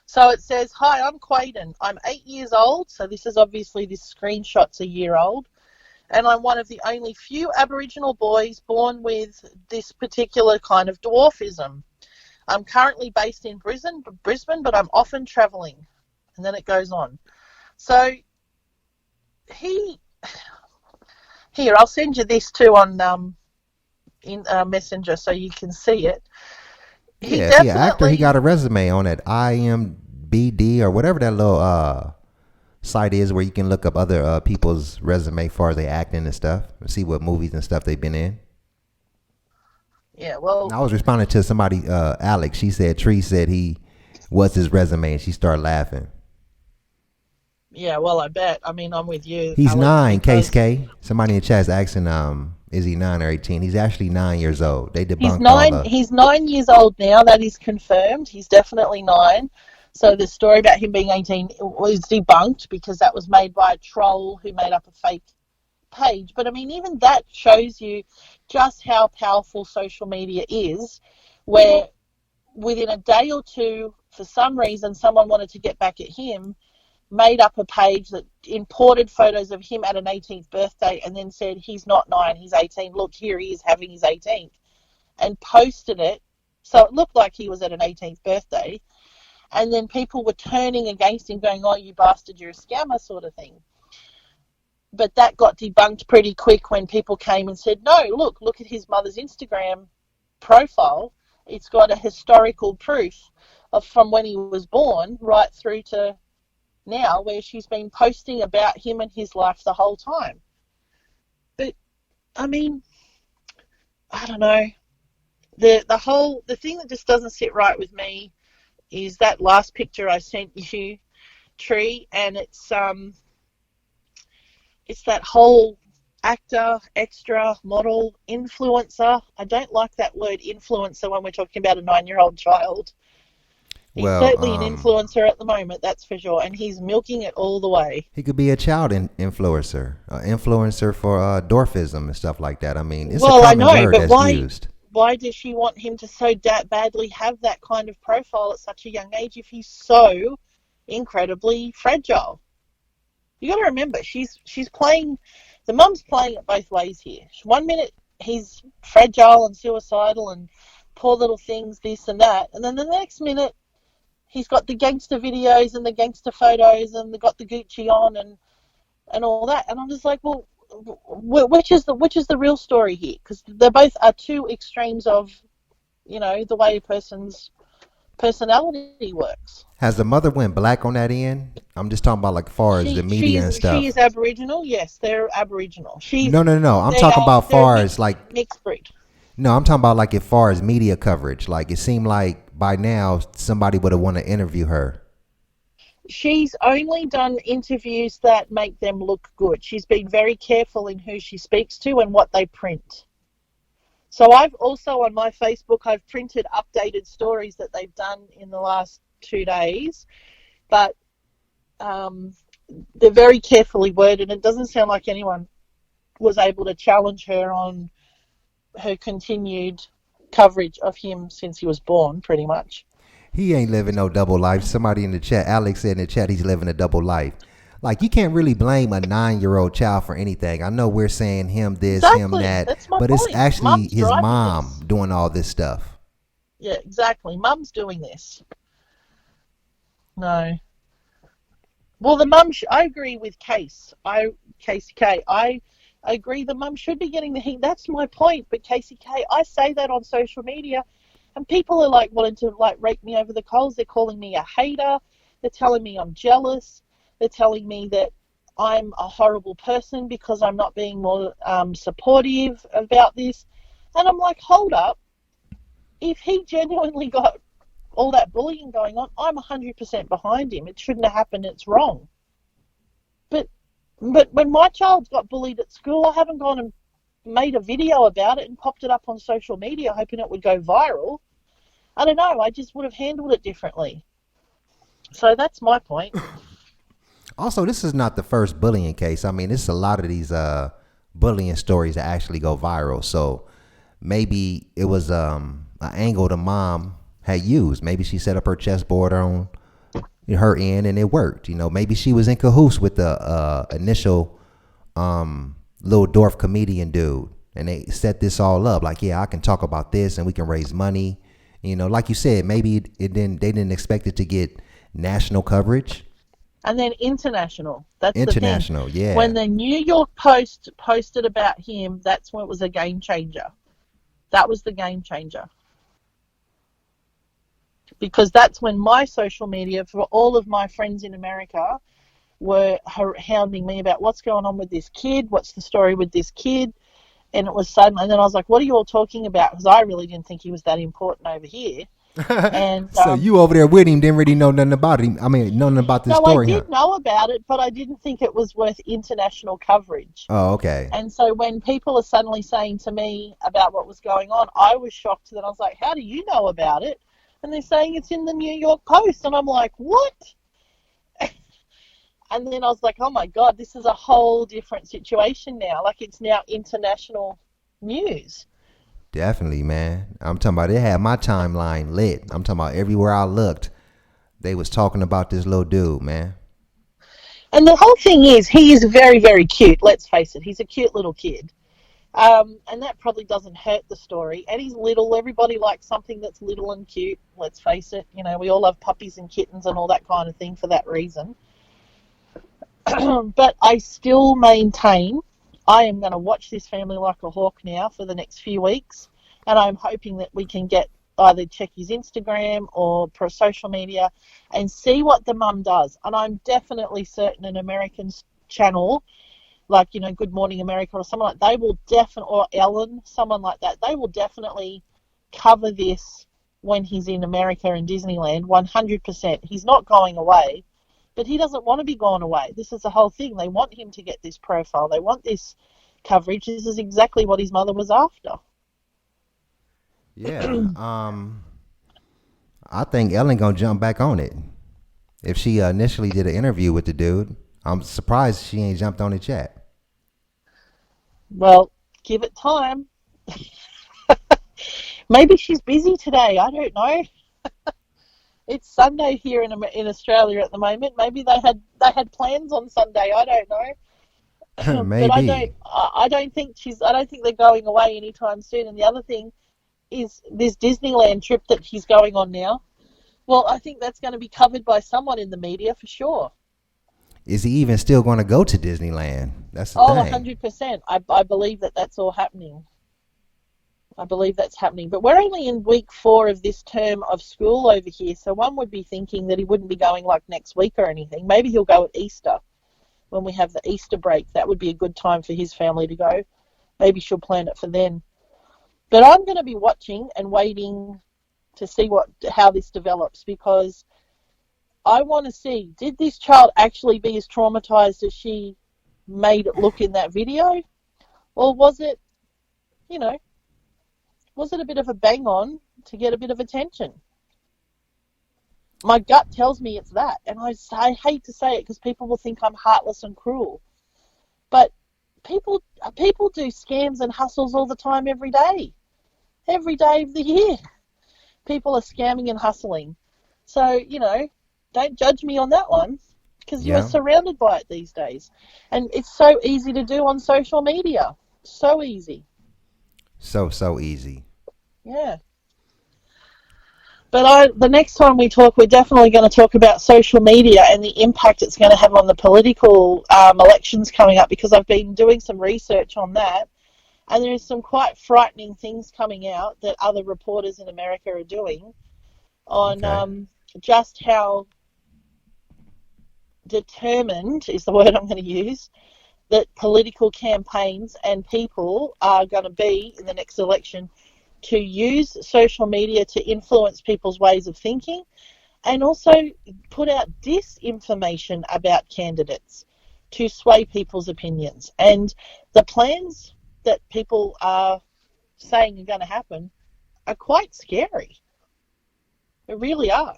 So it says, "Hi, I'm Quaden. I'm 8 years old." So this screenshot's a year old. And I'm one of the only few Aboriginal boys born with this particular kind of dwarfism. I'm currently based in Brisbane, but I'm often travelling. And then it goes on. So here, I'll send you this too on in Messenger so you can see it. Yeah, actor. He got a resume on it, IMBD or whatever that little site is where you can look up other people's resume for their acting and stuff and see what movies and stuff they've been in. Yeah, well, I was responding to somebody, Alex. She said Tree said what's his resume, and she started laughing. Yeah, well, I bet. I mean, I'm with you. He's Alex, 9, Case K. Somebody in the chat is asking, is he 9 or 18? He's actually 9 years old. They debunked He's 9 years old now. That is confirmed. He's definitely 9. So the story about him being 18 was debunked because that was made by a troll who made up a fake page. But I mean, even that shows you just how powerful social media is, where within a day or two, for some reason, someone wanted to get back at him, made up a page that imported photos of him at an 18th birthday and then said, he's not 9, he's 18. Look, here he is having his 18th. And posted it. So it looked like he was at an 18th birthday. And then people were turning against him going, oh, you bastard, you're a scammer sort of thing. But that got debunked pretty quick when people came and said, no, look at his mother's Instagram profile. It's got a historical proof of from when he was born right through to now, where she's been posting about him and his life the whole time. But, I mean, I don't know. The thing that just doesn't sit right with me is that last picture I sent you, Tree, and it's that whole actor, extra, model, influencer. I don't like that word influencer when we're talking about a 9-year-old child. He's certainly an influencer at the moment, that's for sure, and he's milking it all the way. He could be a child influencer, influencer for dwarfism and stuff like that. I mean, it's a common word that's used. Why does she want him to so badly have that kind of profile at such a young age if he's so incredibly fragile? You got to remember, she's playing. The mum's playing it both ways here. 1 minute he's fragile and suicidal and poor little things, this and that, and then the next minute he's got the gangster videos and the gangster photos and they got the Gucci on and all that. And I'm just like, well, which is the real story here? Because they both are two extremes of, the way a person's personality works. Has the mother went black on that end? I'm just talking about like far as the media and stuff. She is Aboriginal. Yes, they're Aboriginal. No. I'm talking about far as like mixed breed. No, I'm talking about like as far as media coverage. Like it seemed like by now somebody would have wanted to interview her. She's only done interviews that make them look good. She's been very careful in who she speaks to and what they print. So I've also on my Facebook, I've printed updated stories that they've done in the last 2 days, but they're very carefully worded. It doesn't sound like anyone was able to challenge her on her continued coverage of him since he was born, pretty much. He ain't living no double life. Somebody in the chat, Alex said in the chat, he's living a double life. Like, you can't really blame a 9-year-old child for anything. I know we're saying him this, him Exactly. that, That's my but point. it's actually Mum's his driving mom this. doing all this stuff. Yeah, exactly. Mum's doing this. No. Well, the mum, I agree with Casey K. I agree the mum should be getting the heat. That's my point. But Casey K, I say that on social media, and people are like wanting to like rake me over the coals. They're calling me a hater. They're telling me I'm jealous. They're telling me that I'm a horrible person because I'm not being more supportive about this. And I'm like, hold up. If he genuinely got all that bullying going on, I'm 100% behind him. It shouldn't have happened. It's wrong. But when my child got bullied at school, I haven't gone and made a video about it and popped it up on social media hoping it would go viral. I don't know. I just would have handled it differently. So that's my point. Also, this is not the first bullying case. I mean, it's a lot of these bullying stories that actually go viral. So maybe it was an angle the mom had used. Maybe she set up her chessboard on her end and it worked. You know, maybe she was in cahoots with the initial little Dwarf comedian dude, and they set this all up. Like, yeah, I can talk about this and we can raise money. You know, like you said, maybe they didn't expect it to get national coverage. And then international. That's international, the thing. yeah. When the New York Post posted about him, that's when it was a game changer. That was the game changer. Because that's when my social media, for all of my friends in America, were hounding me about what's going on with this kid, what's the story with this kid. And it was sudden, and then I was like, what are you all talking about? Because I really didn't think he was that important over here. And so you over there with him didn't really know nothing about him. I mean, nothing about this story. No, I did know about it, but I didn't think it was worth international coverage. Oh, okay. And so when people are suddenly saying to me about what was going on, I was shocked that I was like, how do you know about it? And they're saying it's in the New York Post. And I'm like, what? And then I was like, oh my God, this is a whole different situation now. Like, it's now international news. Definitely, man. I'm talking about, it had my timeline lit. I'm talking about everywhere I looked, they was talking about this little dude, man. And the whole thing is, he is very, very cute. Let's face it. He's a cute little kid. And that probably doesn't hurt the story. And he's little. Everybody likes something that's little and cute. Let's face it. You know, we all love puppies and kittens and all that kind of thing for that reason. But I still maintain I am going to watch this family like a hawk now for the next few weeks. And I'm hoping that we can get either check his Instagram or pro social media and see what the mum does. And I'm definitely certain an American channel, like, you know, Good Morning America or someone like, they will definitely, or Ellen, someone like that, they will definitely cover this when he's in America and Disneyland, 100%. He's not going away, but he doesn't want to be gone away. This is the whole thing. They want him to get this profile. They want this coverage. This is exactly what his mother was after. Yeah. I think Ellen gonna jump back on it. If she initially did an interview with the dude, I'm surprised she ain't jumped on the chat. Well, give it time. Maybe she's busy today. I don't know. It's Sunday here in Australia at the moment. Maybe they had plans on Sunday. I don't know. Maybe. But I don't think they're going away anytime soon. And the other thing is this Disneyland trip that he's going on now. Well, I think that's going to be covered by someone in the media for sure. Is he even still going to go to Disneyland? That's the thing. 100%. I believe that's all happening. I believe that's happening. But we're only in week 4 of this term of school over here, so one would be thinking that he wouldn't be going like next week or anything. Maybe he'll go at Easter when we have the Easter break. That would be a good time for his family to go. Maybe she'll plan it for then. But I'm going to be watching and waiting to see how this develops, because I want to see, did this child actually be as traumatized as she made it look in that video? Or was it, you know, Was it a bit of a bang on to get a bit of attention? My gut tells me it's that, and I hate to say it because people will think I'm heartless and cruel, but people do scams and hustles all the time, every day of the year. People are scamming and hustling. So, don't judge me on that one, because you are Yeah. surrounded by it these days. And it's so easy to do on social media. So easy. So easy. Yeah. But the next time we talk, we're definitely going to talk about social media and the impact it's going to have on the political elections coming up, because I've been doing some research on that. And there is some quite frightening things coming out that other reporters in America are doing on Okay. just how determined is the word I'm going to use that political campaigns and people are going to be in the next election to use social media to influence people's ways of thinking, and also put out disinformation about candidates to sway people's opinions. And the plans that people are saying are going to happen are quite scary. They really are.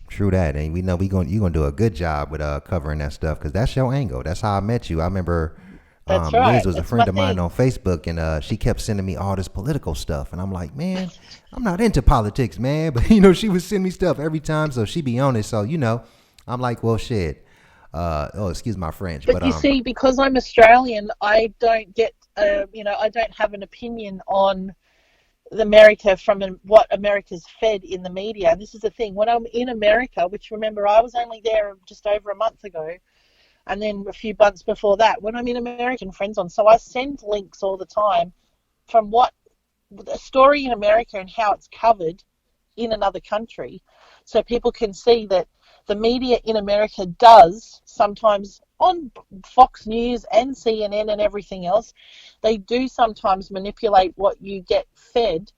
True that, and we know you're gonna do a good job with covering that stuff because that's your angle. That's how I met you. I remember That's Liz right. was a That's my friend of mine thing. on Facebook, and she kept sending me all this political stuff, and I'm like, man, I'm not into politics, man. But she would send me stuff every time, so she be on it. So I'm like, well, shit. Oh, excuse my French, But but you see, because I'm Australian, I don't get, I don't have an opinion on America from what America's fed in the media. And this is the thing. When I'm in America, which, remember, I was only there just over a month ago, and then a few months before that, when I'm in American friends on, so I send links all the time from what a story in America and how it's covered in another country, so people can see that the media in America does sometimes, on Fox News and CNN and everything else, they do sometimes manipulate what you get fed.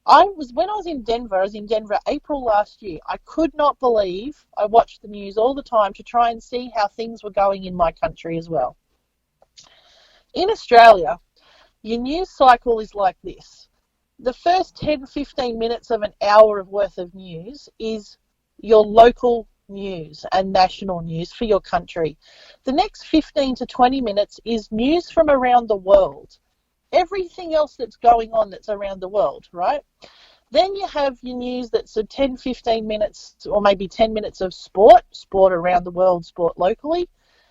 When I was in Denver, April last year. I could not believe, I watched the news all the time to try and see how things were going in my country as well. In Australia, your news cycle is like this. The first 10-15 minutes of an hour of worth of news is your local news and national news for your country. The next 15 to 20 minutes is news from around the world. Everything else that's going on that's around the world, right? Then you have your news that's a 10-15 minutes or maybe 10 minutes of sport around the world, sport locally,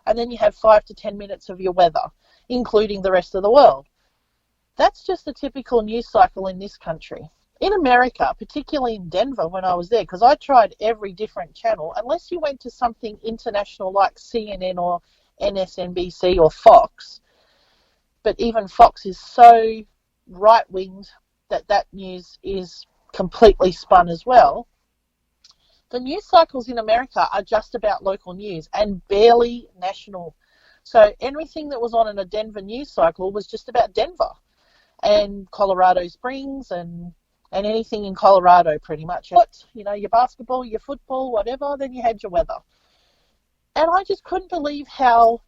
and then you have 5 to 10 minutes of your weather, including the rest of the world. That's just a typical news cycle in this country. In America, particularly in Denver when I was there, because I tried every different channel, unless you went to something international like CNN or MSNBC or Fox, but even Fox is so right-winged that news is completely spun as well. The news cycles in America are just about local news and barely national. So everything that was on in a Denver news cycle was just about Denver and Colorado Springs and anything in Colorado pretty much. Your basketball, your football, whatever, then you had your weather. And I just couldn't believe how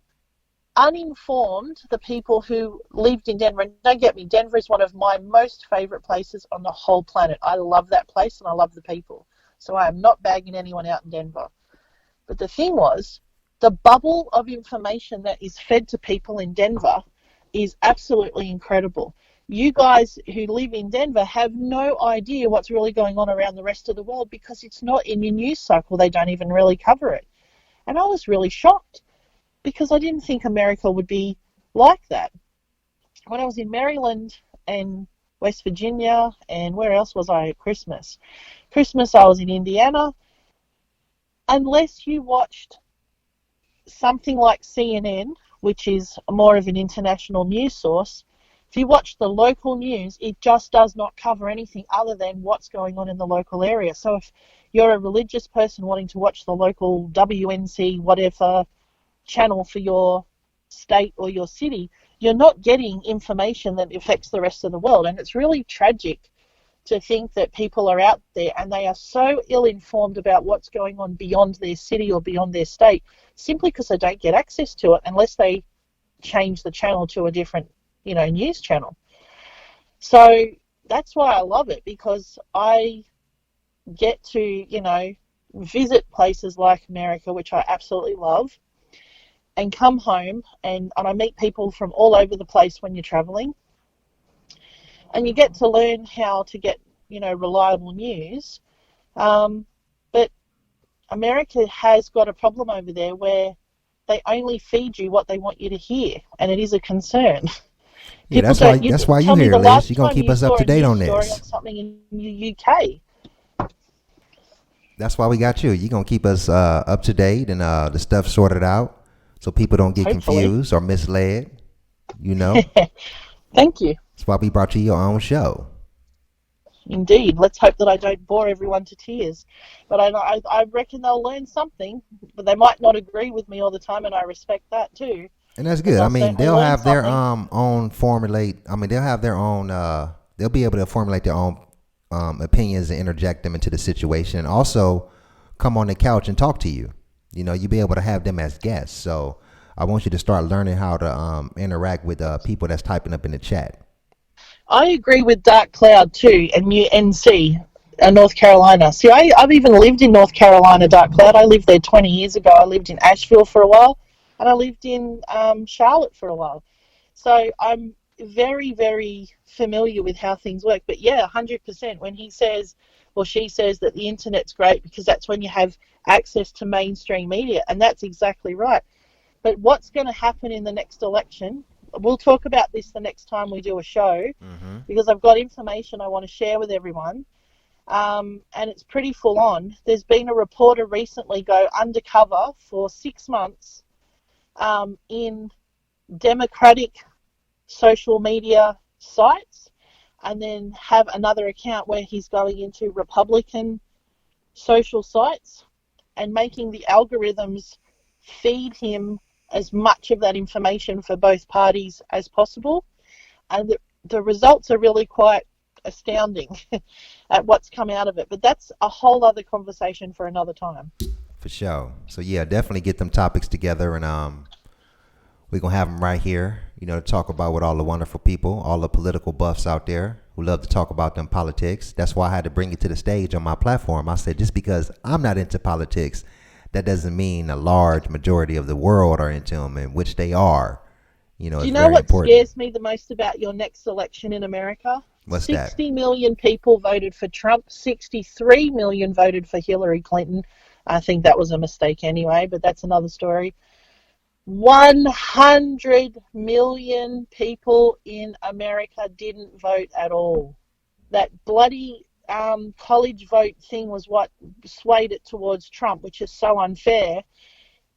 uninformed the people who lived in Denver. And don't get me, Denver is one of my most favourite places on the whole planet. I love that place and I love the people. So I am not bagging anyone out in Denver. But the thing was, the bubble of information that is fed to people in Denver is absolutely incredible. You guys who live in Denver have no idea what's really going on around the rest of the world because it's not in your news cycle. They don't even really cover it. And I was really shocked because I didn't think America would be like that. When I was in Maryland and West Virginia, and where else was I at Christmas? I was in Indiana. Unless you watched something like CNN, which is more of an international news source, if you watch the local news, it just does not cover anything other than what's going on in the local area. So if you're a religious person wanting to watch the local WNC, whatever channel for your state or your city, you're not getting information that affects the rest of the world. And it's really tragic to think that people are out there and they are so ill-informed about what's going on beyond their city or beyond their state simply because they don't get access to it unless they change the channel to a different, news channel. So that's why I love it, because I get to, visit places like America, which I absolutely love, and come home and I meet people from all over the place when you're traveling, and you get to learn how to get, reliable news. But America has got a problem over there where they only feed you what they want you to hear, and it is a concern. Yeah, People that's don't. why you Tell me here, the Liz. last You're gonna time keep you us up saw to a date news on story this. on something in the UK. That's why we got you. You're gonna keep us up to date and the stuff sorted out, so people don't get Hopefully. confused or misled. You know, Thank you. that's why we brought you your own show. Indeed. Let's hope that I don't bore everyone to tears. But I reckon they'll learn something. But they might not agree with me all the time, and I respect that too. And that's But good. I they'll mean, certainly they'll learn have their something. own formulate. I mean, they'll have their own. They'll be able to formulate their own opinions and interject them into the situation, and also come on the couch and talk to you. You'll be able to have them as guests. So I want you to start learning how to interact with people that's typing up in the chat. I agree with Dark Cloud too, and NC, North Carolina. See, I've even lived in North Carolina, Dark Cloud. I lived there 20 years ago. I lived in Asheville for a while, and I lived in Charlotte for a while. So I'm very, very familiar with how things work. But yeah, 100%. When he says, or she says that the internet's great because that's when you have access to mainstream media, and that's exactly right. But what's going to happen in the next election? We'll talk about this the next time we do a show, Mm-hmm. because I've got information I want to share with everyone. And it's pretty full on. There's been a reporter recently go undercover for 6 months in Democratic social media sites, and then have another account where he's going into Republican social sites and making the algorithms feed him as much of that information for both parties as possible. And the results are really quite astounding at what's come out of it. But that's a whole other conversation for another time. For sure. So yeah, definitely get them topics together, and we're gonna have them right here. To talk about with all the wonderful people, all the political buffs out there who love to talk about them politics. That's why I had to bring it to the stage on my platform. I said, just because I'm not into politics, that doesn't mean a large majority of the world are into them, and which they are. Do you it's know very what important. scares me the most about your next election in America? What's that? 60 million people voted for Trump. 63 million voted for Hillary Clinton. I think that was a mistake anyway, but that's another story. 100 million people in America didn't vote at all. That bloody college vote thing was what swayed it towards Trump, which is so unfair.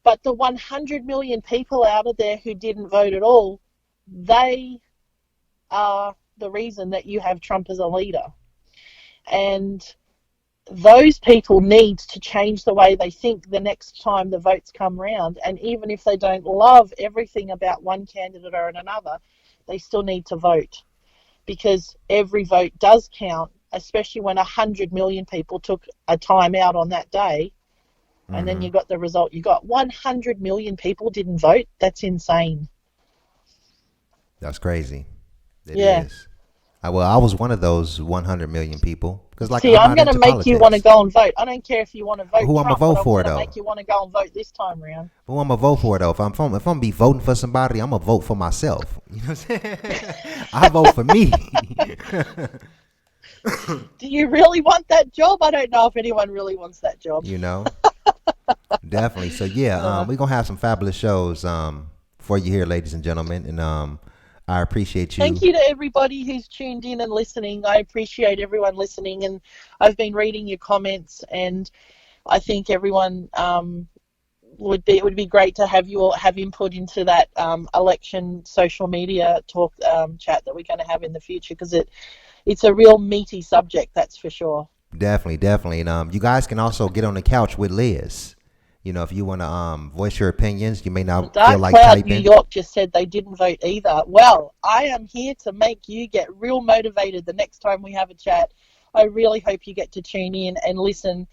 But the 100 million people out of there who didn't vote at all, they are the reason that you have Trump as a leader. And those people need to change the way they think the next time the votes come round. And even if they don't love everything about one candidate or another, they still need to vote, because every vote does count, especially when 100 million people took a time out on that day. And then you got the result you got. 100 million people didn't vote. That's insane. That's crazy. It Yeah. is. I was one of those 100 million people, because See, I'm I'm not going to into make you want to politics. go and vote. I don't care if you want to vote Who I'm gonna Trump, vote but I'm for going to though? make you want to go and vote this time round. Who I'm gonna vote for though? If I'm gonna be voting for somebody, I'm gonna vote for myself. You know what I'm saying? I vote for me. Do you really want that job? I don't know if anyone really wants that job. Definitely. So yeah, we're gonna have some fabulous shows for you here, ladies and gentlemen, and I appreciate you. Thank you to everybody who's tuned in and listening. I appreciate everyone listening, and I've been reading your comments, and I think everyone it would be great to have you all have input into that election social media talk chat that we're going to have in the future, because it's a real meaty subject, that's for sure. Definitely, and you guys can also get on the couch with Liz. If you want to voice your opinions, you may not Dark feel like Cloud typing. New York just said they didn't vote either. Well, I am here to make you get real motivated the next time we have a chat. I really hope you get to tune in and listen,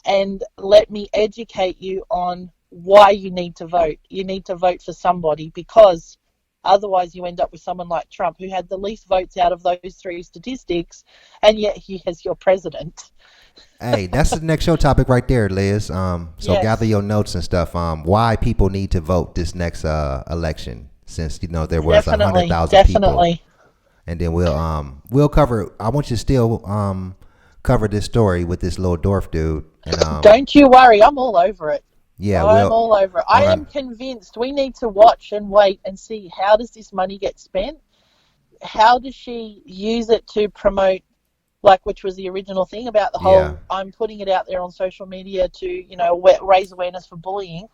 and let me educate you on why you need to vote. You need to vote for somebody, because Otherwise, you end up with someone like Trump, who had the least votes out of those three statistics, and yet he has your president. Hey, that's the next show topic right there, Liz. So Yes. gather your notes and stuff. Why people need to vote this next election, since there was 100,000 people, Definitely. and then we'll cover. I want you to still cover this story with this little dwarf dude. And Don't you worry, I'm all over it. yeah, I'm all over it. I am convinced we need to watch and wait and see, how does this money get spent? How does she use it to promote, which was the original thing about the whole, I'm putting it out there on social media to, raise awareness for bullying.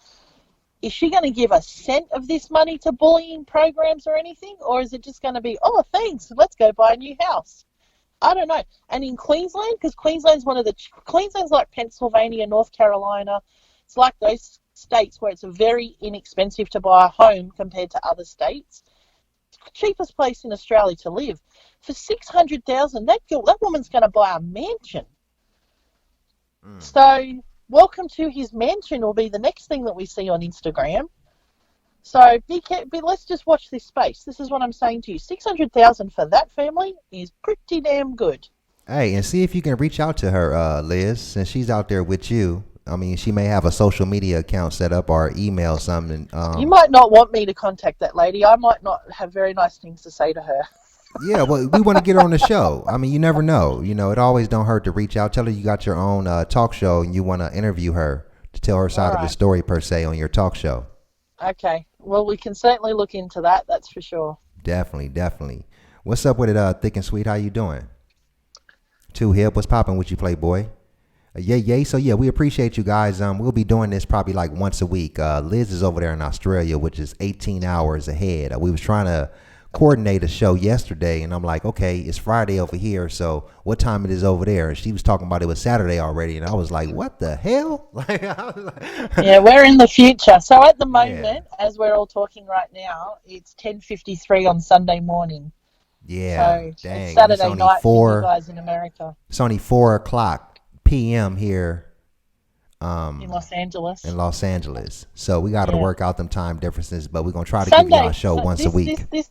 Is she going to give a cent of this money to bullying programs or anything? Or is it just going to be, oh, thanks, let's go buy a new house? I don't know. And in Queensland, because Queensland's like Pennsylvania, North Carolina. It's like those states where it's very inexpensive to buy a home compared to other states. It's the cheapest place in Australia to live. For $600,000, that woman's going to buy a mansion. So, welcome to his mansion will be the next thing that we see on Instagram. So, let's just watch this space. This is what I'm saying to you. $600,000 for that family is pretty damn good. Hey, and see if you can reach out to her, Liz, since she's out there with you. I mean, she may have a social media account set up or email something. You might not want me to contact that lady. I might not have very nice things to say to her. Yeah, well, we want to get her on the show. I mean, you never know. It always don't hurt to reach out. Tell her you got your own talk show and you want to interview her to tell her side of the story, per se, on your talk show. Okay. Well, we can certainly look into that. That's for sure. Definitely. What's up with it, Thick and Sweet? How you doing? Too Hip. What's popping with you, Playboy? Yay. So, yeah, we appreciate you guys. We'll be doing this probably like once a week. Liz is over there in Australia, which is 18 hours ahead. We was trying to coordinate a show yesterday, and I'm like, okay, it's Friday over here, so what time it is over there? And she was talking about it was Saturday already, and I was like, what the hell? Yeah, we're in the future. So at the moment, as we're all talking right now, it's 10:53 on Sunday morning. Yeah, so dang. It's Saturday night for you guys in America. It's only 4:00 p.m. here in Los Angeles. So we got to work out them time differences, but we're gonna try to give you our show once a week. This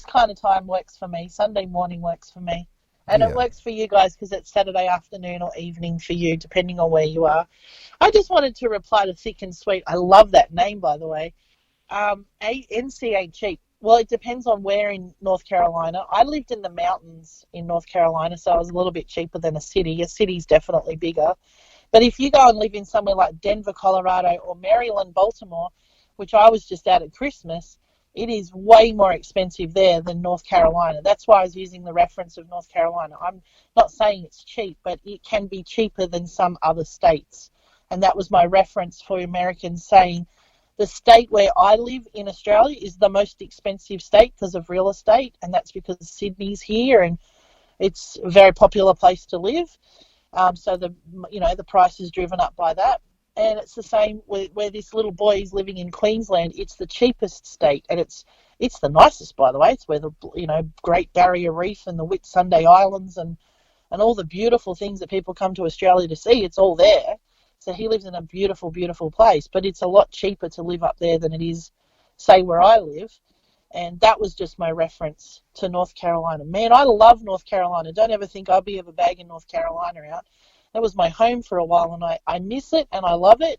kind of time works for me. Sunday morning works for me, and it works for you guys because it's Saturday afternoon or evening for you, depending on where you are. I just wanted to reply to Thick and Sweet. I love that name, by the way. NCA cheap. Well, it depends on where in North Carolina. I lived in the mountains in North Carolina, so I was a little bit cheaper than a city. A city's definitely bigger. But if you go and live in somewhere like Denver, Colorado, or Maryland, Baltimore, which I was just out at Christmas, it is way more expensive there than North Carolina. That's why I was using the reference of North Carolina. I'm not saying it's cheap, but it can be cheaper than some other states. And that was my reference for Americans, saying the state where I live in Australia is the most expensive state because of real estate, and that's because Sydney's here and it's a very popular place to live. So the price is driven up by that, and it's the same where this little boy is living in Queensland. It's the cheapest state, and it's the nicest, by the way. It's where the Great Barrier Reef and the Whitsunday Islands and all the beautiful things that people come to Australia to see. It's all there. So he lives in a beautiful, beautiful place, but it's a lot cheaper to live up there than it is, say, where I live. And that was just my reference to North Carolina. Man, I love North Carolina. Don't ever think I'll be ever bagging North Carolina out. That was my home for a while, and I miss it, and I love it.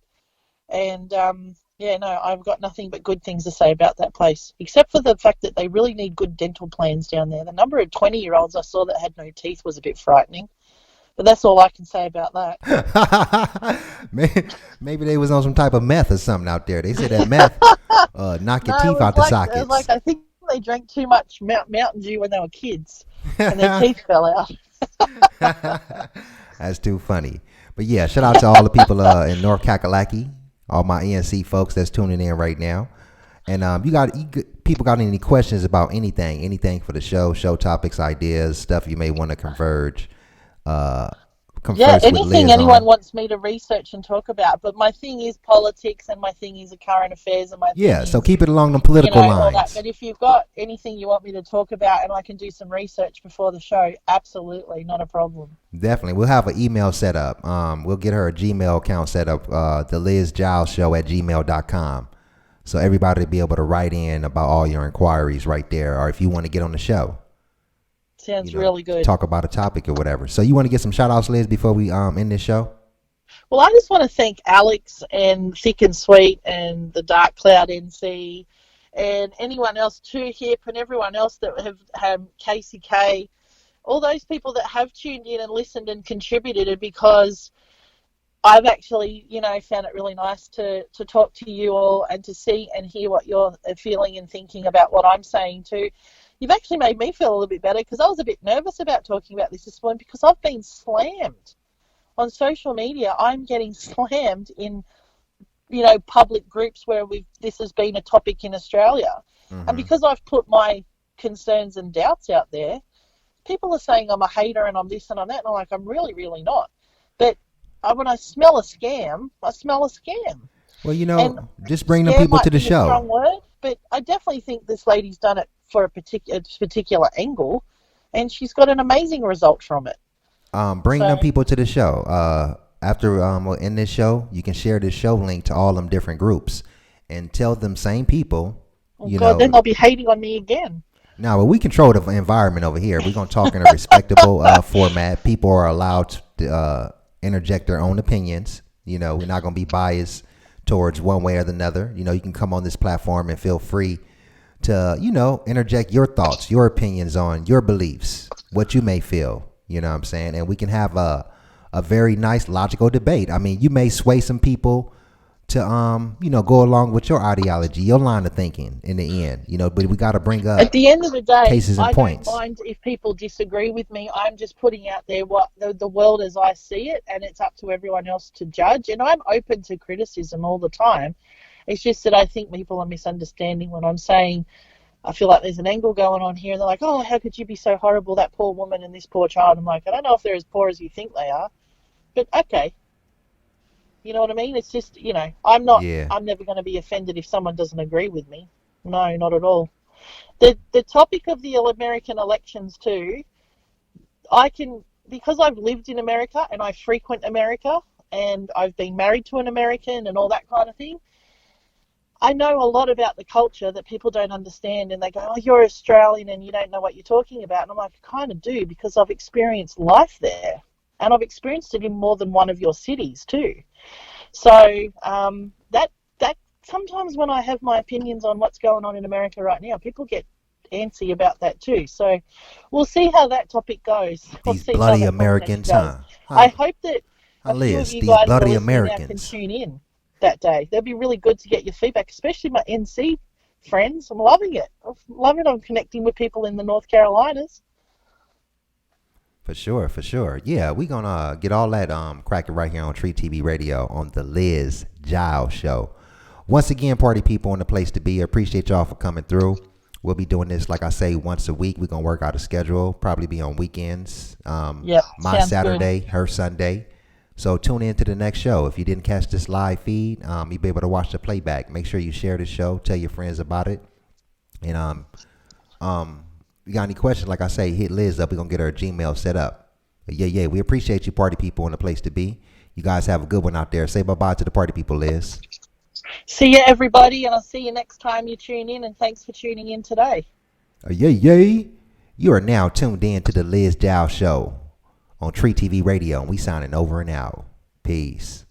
And, I've got nothing but good things to say about that place, except for the fact that they really need good dental plans down there. The number of 20-year-olds I saw that had no teeth was a bit frightening. But that's all I can say about that. Maybe they was on some type of meth or something out there. They said that meth knock your teeth out the sockets. I think they drank too much Mountain Dew when they were kids, and their teeth fell out. That's too funny. But yeah, shout out to all the people in North Kakalaki, all my ENC folks that's tuning in right now. And people got any questions about anything for the show topics, ideas, stuff you may want to converge. Anything anyone wants me to research and talk about. But my thing is politics, and my thing is current affairs, and so keep it along the political lines. All that. But if you've got anything you want me to talk about, and I can do some research before the show, absolutely, not a problem. Definitely, we'll have an email set up. We'll get her a Gmail account set up. The Liz Giles Show at gmail.com. So everybody will be able to write in about all your inquiries right there, or if you want to get on the show. Sounds really good. Talk about a topic or whatever. So you want to get some shout outs, Liz, before we end this show? Well, I just want to thank Alex and Thick and Sweet and the Dark Cloud NC and anyone else, Too Hip, and everyone else that have Casey K, all those people that have tuned in and listened and contributed, because I've actually, found it really nice to talk to you all and to see and hear what you're feeling and thinking about what I'm saying too. You've actually made me feel a little bit better, because I was a bit nervous about talking about this morning, because I've been slammed on social media. I'm getting slammed in, public groups where this has been a topic in Australia. Mm-hmm. And because I've put my concerns and doubts out there, people are saying I'm a hater and I'm this and I'm that. And I'm like, I'm really, really not. But when I smell a scam, I smell a scam. Well, just bring them people to the show. Strong word, but I definitely think this lady's done it for a particular angle, and she's got an amazing result from it. Bring them people to the show. After we'll end this show, you can share this show link to all them different groups and tell them same people. Then they'll be hating on me again. No, but we control the environment over here. We're gonna talk in a respectable format. People are allowed to interject their own opinions. We're not going to be biased towards one way or the other. You can come on this platform and feel free to, interject your thoughts, your opinions on your beliefs, what you may feel, what I'm saying? And we can have a very nice logical debate. I mean, you may sway some people to, go along with your ideology, your line of thinking in the end, but we got to bring up at the end of the day, cases and points. I don't mind if people disagree with me. I'm just putting out there what the world as I see it, and it's up to everyone else to judge. And I'm open to criticism all the time. It's just that I think people are misunderstanding when I'm saying I feel like there's an angle going on here, and they're like, oh, how could you be so horrible, that poor woman and this poor child? I'm like, I don't know if they're as poor as you think they are, but okay. You know what I mean? It's just, I'm never going to be offended if someone doesn't agree with me. No, not at all. The topic of the American elections too, because I've lived in America and I frequent America and I've been married to an American and all that kind of thing, I know a lot about the culture that people don't understand, and they go, oh, you're Australian and you don't know what you're talking about. And I'm like, I kind of do, because I've experienced life there. And I've experienced it in more than one of your cities too. So that sometimes when I have my opinions on what's going on in America right now, people get antsy about that too. So we'll see how that topic goes. These bloody Americans, huh? I hope that a few Liz, of you these guys bloody can Americans tune in that day. That'd be really good to get your feedback, especially my NC friends. I'm loving it. I'm connecting with people in the North Carolinas. For sure. Yeah, we're going to get all that cracking right here on TreeTvRadio on the Liss Giles Show. Once again, party people in the place to be. I appreciate y'all for coming through. We'll be doing this, like I say, once a week. We're going to work out a schedule, probably be on weekends. My Saturday, good. Her Sunday. So tune in to the next show. If you didn't catch this live feed, you'll be able to watch the playback. Make sure you share the show. Tell your friends about it. And you got any questions, like I say, hit Liz up. We're going to get her Gmail set up. But yeah, we appreciate you, party people, in the place to be. You guys have a good one out there. Say bye-bye to the party people, Liz. See you, everybody, and I'll see you next time you tune in, and thanks for tuning in today. Yay. You are now tuned in to the Liss Giles Show on TreeTvRadio, and we signing over and out. Peace.